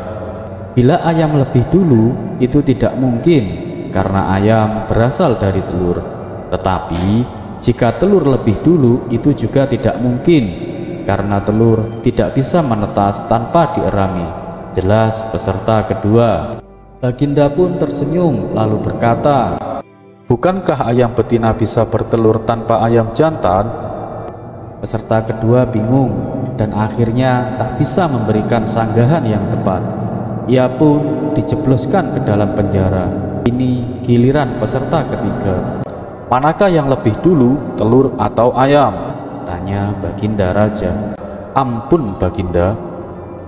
Bila ayam lebih dulu, itu tidak mungkin, karena ayam berasal dari telur. Tetapi jika telur lebih dulu, itu juga tidak mungkin, karena telur tidak bisa menetas tanpa dierami. Jelas peserta kedua. Baginda pun tersenyum lalu berkata, bukankah ayam betina bisa bertelur tanpa ayam jantan? Peserta kedua bingung dan akhirnya tak bisa memberikan sanggahan yang tepat. Ia pun dijebloskan ke dalam penjara. Ini giliran peserta ketiga. Manakah yang lebih dulu, telur atau ayam? Tanya Baginda Raja. Ampun Baginda,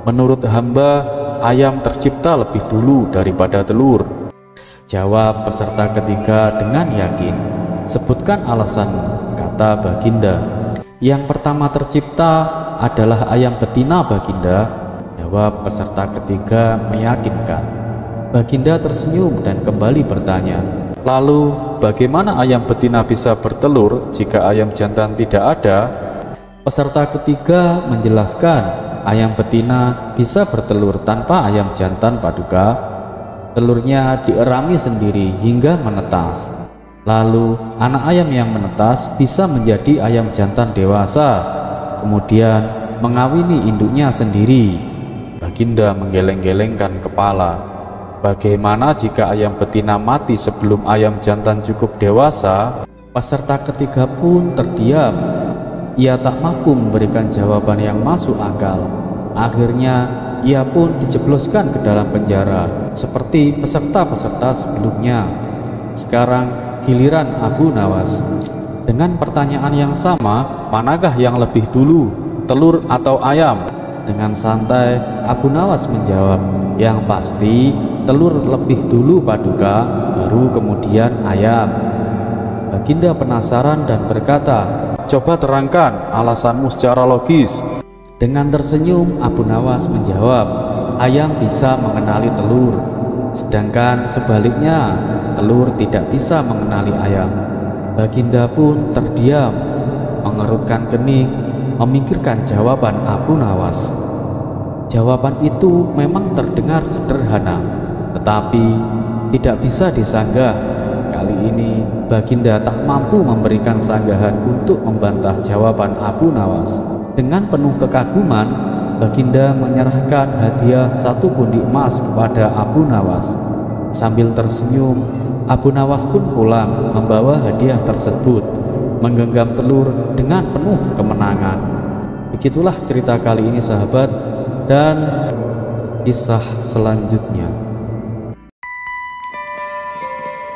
menurut hamba ayam tercipta lebih dulu daripada telur. Jawab peserta ketiga dengan yakin. Sebutkan alasanmu, kata Baginda. Yang pertama tercipta adalah ayam betina, Baginda. Jawab peserta ketiga meyakinkan. Baginda tersenyum dan kembali bertanya, lalu bagaimana ayam betina bisa bertelur jika ayam jantan tidak ada? Peserta ketiga menjelaskan, ayam betina bisa bertelur tanpa ayam jantan, Paduka. Telurnya dierami sendiri hingga menetas. Lalu anak ayam yang menetas bisa menjadi ayam jantan dewasa, kemudian mengawini induknya sendiri. Baginda menggeleng-gelengkan kepala. Bagaimana jika ayam betina mati sebelum ayam jantan cukup dewasa? Peserta ketiga pun terdiam. Ia tak mampu memberikan jawaban yang masuk akal. Akhirnya ia pun dijebloskan ke dalam penjara seperti peserta-peserta sebelumnya. Sekarang giliran Abu Nawas. Dengan pertanyaan yang sama, manakah yang lebih dulu, telur atau ayam? Dengan santai Abu Nawas menjawab, yang pasti telur lebih dulu, Paduka, baru kemudian ayam. Baginda penasaran dan berkata, coba terangkan alasanmu secara logis. Dengan tersenyum Abu Nawas menjawab, ayam bisa mengenali telur, Sedangkan sebaliknya, telur tidak bisa mengenali ayam. Baginda pun terdiam, mengerutkan kening, memikirkan jawaban Abu Nawas. Jawaban itu memang terdengar sederhana, tetapi tidak bisa disanggah. Kali ini Baginda tak mampu memberikan sanggahan untuk membantah jawaban Abu Nawas. Dengan penuh kekaguman, Baginda menyerahkan hadiah 1 pundi emas kepada Abu Nawas. Sambil tersenyum, Abu Nawas pun pulang membawa hadiah tersebut, menggenggam telur dengan penuh kemenangan. Begitulah cerita kali ini sahabat, dan kisah selanjutnya.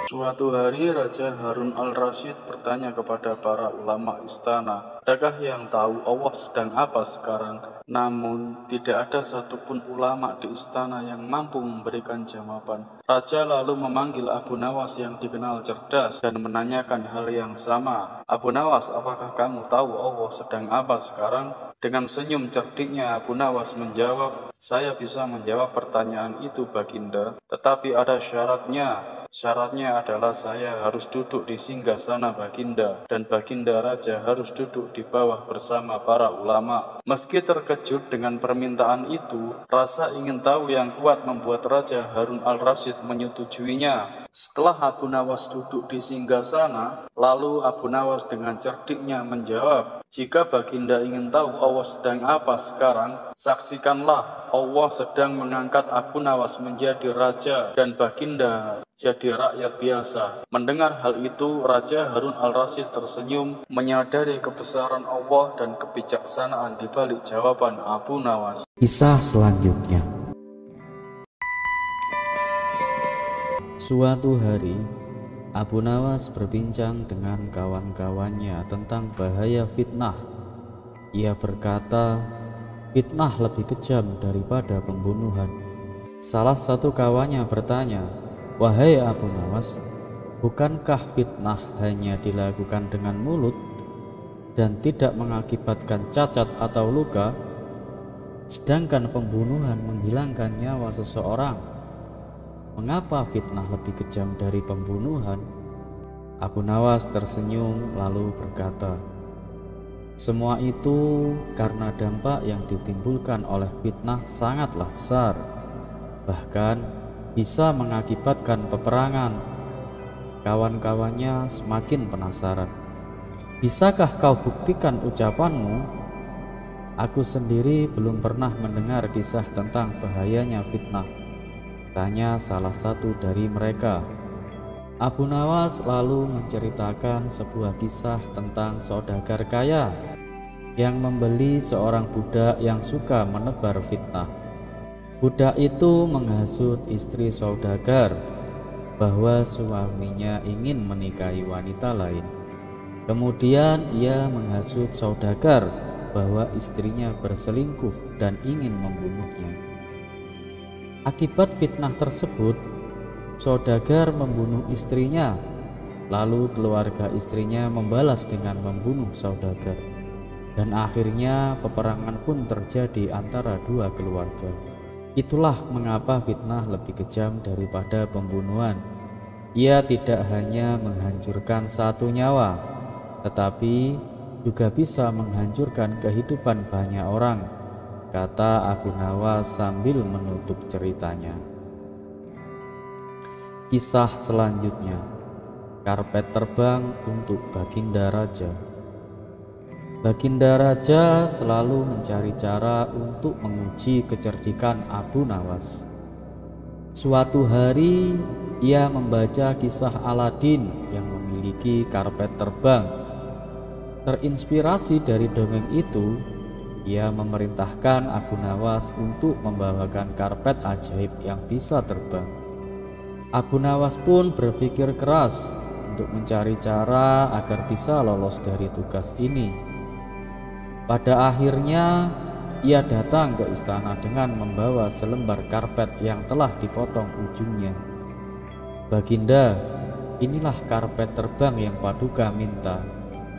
Suatu hari Raja Harun al-Rasyid bertanya kepada para ulama istana, "Adakah yang tahu Allah sedang apa sekarang?" Namun tidak ada satupun ulama di istana yang mampu memberikan jawaban. Raja lalu memanggil Abu Nawas yang dikenal cerdas dan menanyakan hal yang sama. "Abu Nawas, apakah kamu tahu Allah sedang apa sekarang?" Dengan senyum cerdiknya Abu Nawas menjawab, "Saya bisa menjawab pertanyaan itu Baginda, tetapi ada syaratnya. Syaratnya adalah saya harus duduk di singgasana Baginda, dan Baginda Raja harus duduk di bawah bersama para ulama." Meski terkejut dengan permintaan itu, rasa ingin tahu yang kuat membuat Raja Harun al-Rasyid menyetujuinya. Setelah Abu Nawas duduk di singgasana, lalu Abu Nawas dengan cerdiknya menjawab, "Jika Baginda ingin tahu Allah sedang apa sekarang, saksikanlah Allah sedang mengangkat Abu Nawas menjadi raja dan Baginda jadi rakyat biasa." Mendengar hal itu, Raja Harun al-Rasyid tersenyum, menyadari kebesaran Allah dan kebijaksanaan di balik jawaban Abu Nawas. Kisah selanjutnya. Suatu hari, Abu Nawas berbincang dengan kawan-kawannya tentang bahaya fitnah. Ia berkata, fitnah lebih kejam daripada pembunuhan. Salah satu kawannya bertanya, "Wahai Abu Nawas, bukankah fitnah hanya dilakukan dengan mulut dan tidak mengakibatkan cacat atau luka, sedangkan pembunuhan menghilangkan nyawa seseorang? Mengapa fitnah lebih kejam dari pembunuhan?" Abu Nawas tersenyum lalu berkata, "Semua itu karena dampak yang ditimbulkan oleh fitnah sangatlah besar, bahkan bisa mengakibatkan peperangan." Kawan-kawannya semakin penasaran. "Bisakah kau buktikan ucapanmu? Aku sendiri belum pernah mendengar kisah tentang bahayanya fitnah," tanya salah satu dari mereka. Abu Nawas lalu menceritakan sebuah kisah tentang saudagar kaya yang membeli seorang budak yang suka menebar fitnah. Budak itu menghasut istri saudagar bahwa suaminya ingin menikahi wanita lain. Kemudian ia menghasut saudagar bahwa istrinya berselingkuh dan ingin membunuhnya. Akibat fitnah tersebut, saudagar membunuh istrinya, lalu keluarga istrinya membalas dengan membunuh saudagar, dan akhirnya peperangan pun terjadi antara dua keluarga. Itulah mengapa fitnah lebih kejam daripada pembunuhan. Ia tidak hanya menghancurkan satu nyawa, tetapi juga bisa menghancurkan kehidupan banyak orang, kata Abu Nawas sambil menutup ceritanya. Kisah selanjutnya, karpet terbang untuk Baginda Raja. Baginda Raja selalu mencari cara untuk menguji kecerdikan Abu Nawas. Suatu hari ia membaca kisah Aladin yang memiliki karpet terbang. Terinspirasi dari dongeng itu, ia memerintahkan Abu Nawas untuk membawakan karpet ajaib yang bisa terbang. Abu Nawas pun berpikir keras untuk mencari cara agar bisa lolos dari tugas ini. Pada akhirnya, ia datang ke istana dengan membawa selembar karpet yang telah dipotong ujungnya. "Baginda, inilah karpet terbang yang Paduka minta,"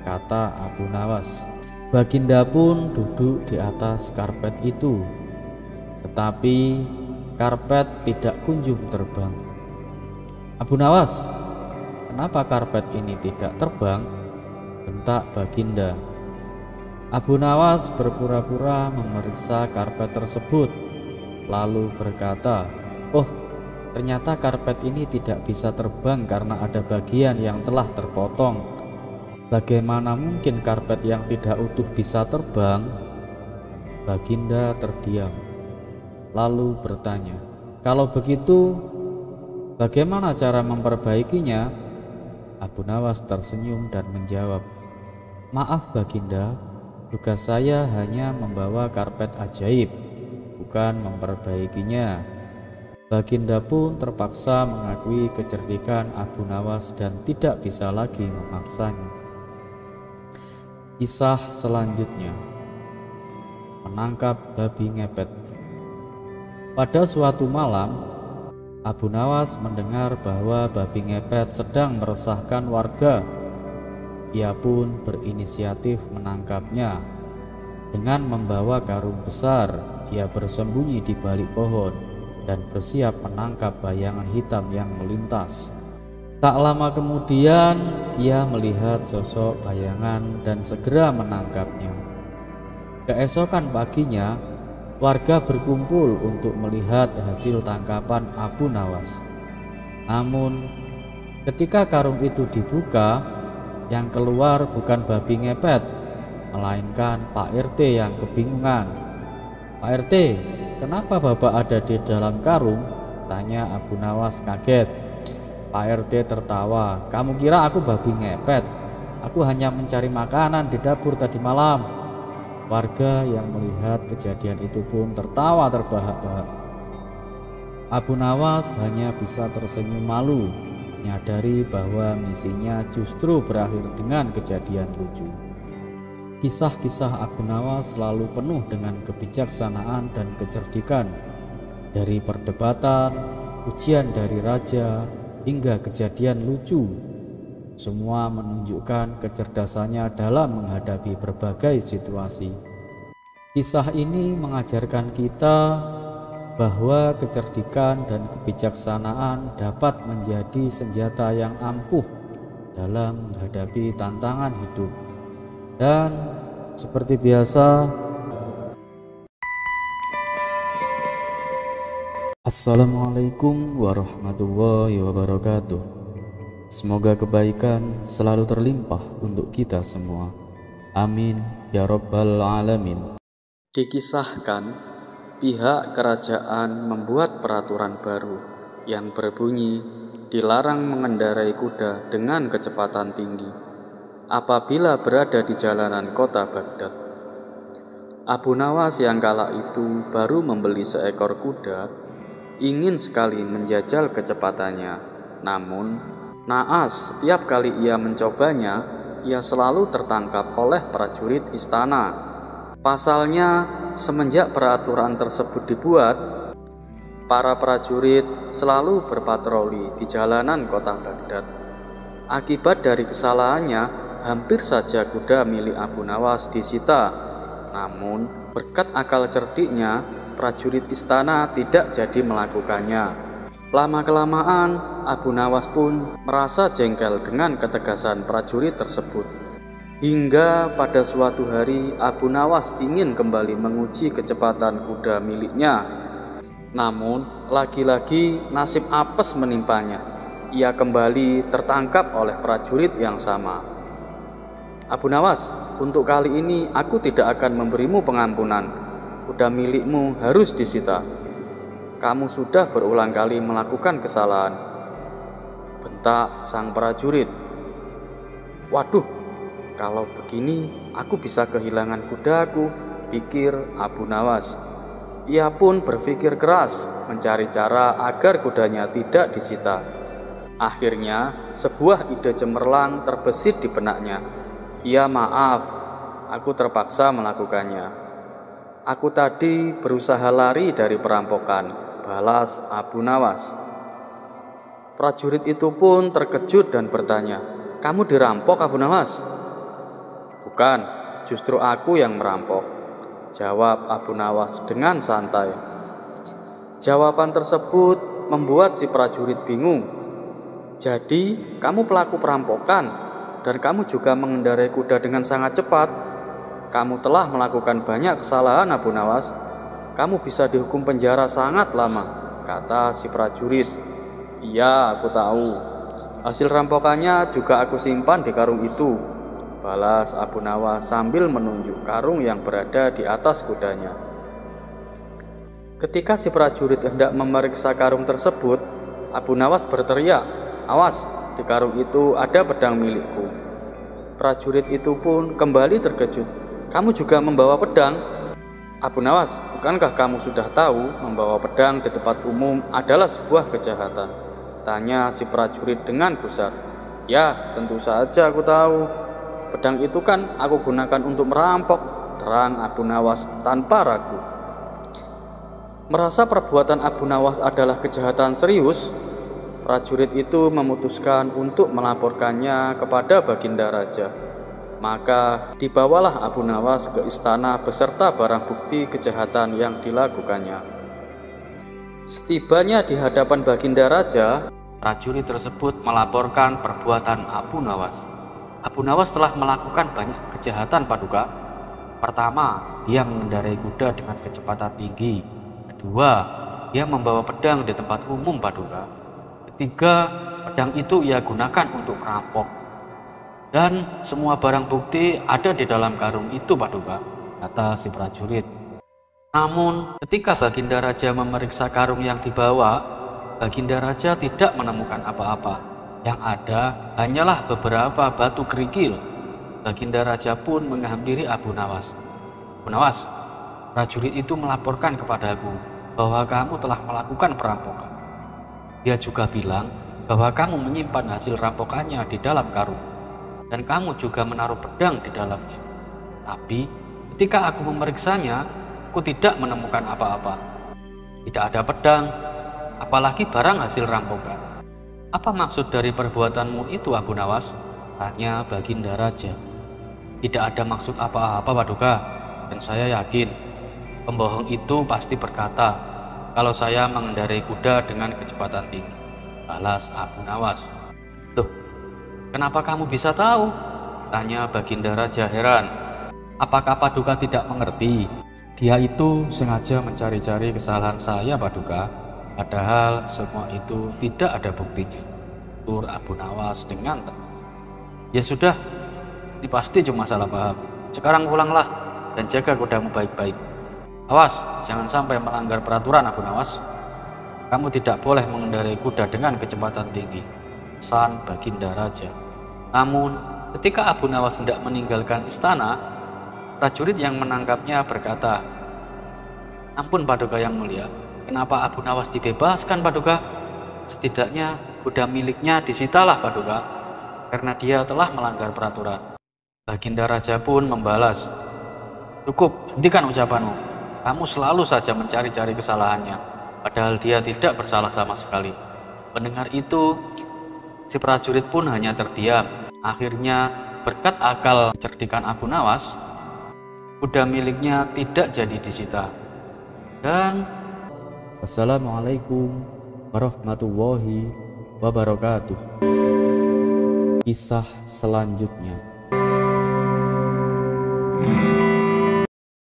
kata Abu Nawas. Baginda pun duduk di atas karpet itu, tetapi karpet tidak kunjung terbang. "Abu Nawas, kenapa karpet ini tidak terbang?" bentak Baginda. Abu Nawas berpura-pura memeriksa karpet tersebut, lalu berkata, "Oh, ternyata karpet ini tidak bisa terbang karena ada bagian yang telah terpotong. Bagaimana mungkin karpet yang tidak utuh bisa terbang?" Baginda terdiam, lalu bertanya, "Kalau begitu, bagaimana cara memperbaikinya?" Abu Nawas tersenyum dan menjawab, "Maaf Baginda, tugas saya hanya membawa karpet ajaib, bukan memperbaikinya." Baginda pun terpaksa mengakui kecerdikan Abu Nawas dan tidak bisa lagi memaksanya. Kisah selanjutnya, menangkap babi ngepet. Pada suatu malam, Abu Nawas mendengar bahwa babi ngepet sedang meresahkan warga. Ia pun berinisiatif menangkapnya. Dengan membawa karung besar, ia bersembunyi di balik pohon dan bersiap menangkap bayangan hitam yang melintas. Tak lama kemudian, ia melihat sosok bayangan dan segera menangkapnya. Keesokan paginya, warga berkumpul untuk melihat hasil tangkapan Abu Nawas. Namun, ketika karung itu dibuka, yang keluar bukan babi ngepet, melainkan Pak RT yang kebingungan. "Pak RT, kenapa Bapak ada di dalam karung?" tanya Abu Nawas kaget. Pak RT tertawa, "Kamu kira aku babi ngepet? Aku hanya mencari makanan di dapur tadi malam." Warga yang melihat kejadian itu pun tertawa terbahak-bahak. Abu Nawas hanya bisa tersenyum malu, menyadari bahwa misinya justru berakhir dengan kejadian lucu. Kisah-kisah Abu Nawas selalu penuh dengan kebijaksanaan dan kecerdikan. Dari perdebatan, ujian dari raja, hingga kejadian lucu, semua menunjukkan kecerdasannya dalam menghadapi berbagai situasi. Kisah ini mengajarkan kita bahwa kecerdikan dan kebijaksanaan dapat menjadi senjata yang ampuh dalam menghadapi tantangan hidup. Dan seperti biasa, Assalamualaikum warahmatullahi wabarakatuh. Semoga kebaikan selalu terlimpah untuk kita semua. Amin ya rabbal alamin. Dikisahkan, pihak kerajaan membuat peraturan baru yang berbunyi dilarang mengendarai kuda dengan kecepatan tinggi apabila berada di jalanan kota Baghdad. Abu Nawas yang kala itu baru membeli seekor kuda, ingin sekali menjajal kecepatannya. Namun, naas setiap kali ia mencobanya, ia selalu tertangkap oleh prajurit istana. Pasalnya, semenjak peraturan tersebut dibuat, para prajurit selalu berpatroli di jalanan kota Baghdad. Akibat dari kesalahannya, hampir saja kuda milik Abu Nawas disita. Namun, berkat akal cerdiknya, prajurit istana tidak jadi melakukannya. Lama-kelamaan, Abu Nawas pun merasa jengkel dengan ketegasan prajurit tersebut. Hingga pada suatu hari, Abu Nawas ingin kembali menguji kecepatan kuda miliknya. Namun, lagi-lagi nasib apes menimpanya. Ia kembali tertangkap oleh prajurit yang sama. "Abu Nawas, untuk kali ini aku tidak akan memberimu pengampunan. Kuda milikmu harus disita. Kamu sudah berulang kali melakukan kesalahan," bentak sang prajurit. "Waduh, kalau begini aku bisa kehilangan kudaku," pikir Abu Nawas. Ia pun berpikir keras mencari cara agar kudanya tidak disita. Akhirnya sebuah ide cemerlang terbesit di benaknya. "Ya maaf, aku terpaksa melakukannya. Aku tadi berusaha lari dari perampokan," balas Abu Nawas. Prajurit itu pun terkejut dan bertanya, "Kamu dirampok, Abu Nawas?" "Bukan, justru aku yang merampok," jawab Abu Nawas dengan santai. Jawaban tersebut membuat si prajurit bingung. Jadi, kamu pelaku perampokan dan kamu juga mengendarai kuda dengan sangat cepat. Kamu telah melakukan banyak kesalahan, Abu Nawas. Kamu bisa dihukum penjara sangat lama, kata si prajurit. Iya, aku tahu. Hasil rampokannya juga aku simpan di karung itu, balas Abu Nawas sambil menunjuk karung yang berada di atas kudanya. Ketika si prajurit hendak memeriksa karung tersebut, Abu Nawas berteriak, "Awas, di karung itu ada pedang milikku." Prajurit itu pun kembali terkejut. "Kamu juga membawa pedang?" "Abu Nawas, bukankah kamu sudah tahu membawa pedang di tempat umum adalah sebuah kejahatan?" tanya si prajurit dengan gusar. "Ya, tentu saja aku tahu. Pedang itu kan aku gunakan untuk merampok," terang Abu Nawas tanpa ragu. Merasa perbuatan Abu Nawas adalah kejahatan serius, prajurit itu memutuskan untuk melaporkannya kepada Baginda Raja. Maka dibawalah Abu Nawas ke istana beserta barang bukti kejahatan yang dilakukannya. Setibanya di hadapan Baginda Raja, Prajurit tersebut melaporkan perbuatan Abu Nawas. Abu Nawas telah melakukan banyak kejahatan, Paduka. Pertama, dia mengendarai kuda dengan kecepatan tinggi. Kedua, dia membawa pedang di tempat umum, Paduka. Ketiga, pedang itu ia gunakan untuk merampok. Dan semua barang bukti ada di dalam karung itu, Paduka, kata si prajurit. Namun, ketika Baginda Raja memeriksa karung yang dibawa, Baginda Raja tidak menemukan apa-apa. Yang ada hanyalah beberapa batu kerikil. Baginda Raja pun menghampiri Abu Nawas. "Abu Nawas, prajurit itu melaporkan kepadaku bahwa kamu telah melakukan perampokan. Dia juga bilang bahwa kamu menyimpan hasil rampokannya di dalam karung, dan kamu juga menaruh pedang di dalamnya. Tapi ketika aku memeriksanya, aku tidak menemukan apa-apa. Tidak ada pedang, apalagi barang hasil rampokan. Apa maksud dari perbuatanmu itu, Abu Nawas?" tanya Baginda Raja. "Tidak ada maksud apa-apa, Paduka, dan saya yakin pembohong itu pasti berkata kalau saya mengendarai kuda dengan kecepatan tinggi," balas Abu Nawas. "Loh, kenapa kamu bisa tahu?" tanya Baginda Raja heran. "Apakah Paduka tidak mengerti? Dia itu sengaja mencari-cari kesalahan saya, Paduka. Padahal semua itu tidak ada buktinya," tutur Abu Nawas dengan tenang. "Ya sudah, ini pasti cuma salah paham. Sekarang pulanglah dan jaga kudamu baik-baik. Awas, jangan sampai melanggar peraturan, Abu Nawas. Kamu tidak boleh mengendarai kuda dengan kecepatan tinggi," pesan Baginda Raja. Namun, ketika Abu Nawas hendak meninggalkan istana, prajurit yang menangkapnya berkata, "Ampun, Paduka yang mulia, kenapa Abu Nawas dibebaskan, Paduka? Setidaknya kuda miliknya disitalah, Paduka, karena dia telah melanggar peraturan." Baginda Raja pun membalas, "Cukup, hentikan ucapanmu. Kamu selalu saja mencari-cari kesalahannya, padahal dia tidak bersalah sama sekali." Mendengar itu, si prajurit pun hanya terdiam. Akhirnya, berkat akal kecerdikan Abu Nawas, kuda miliknya tidak jadi disita. Dan Wassalamualaikum warahmatullahi wabarakatuh. Kisah selanjutnya.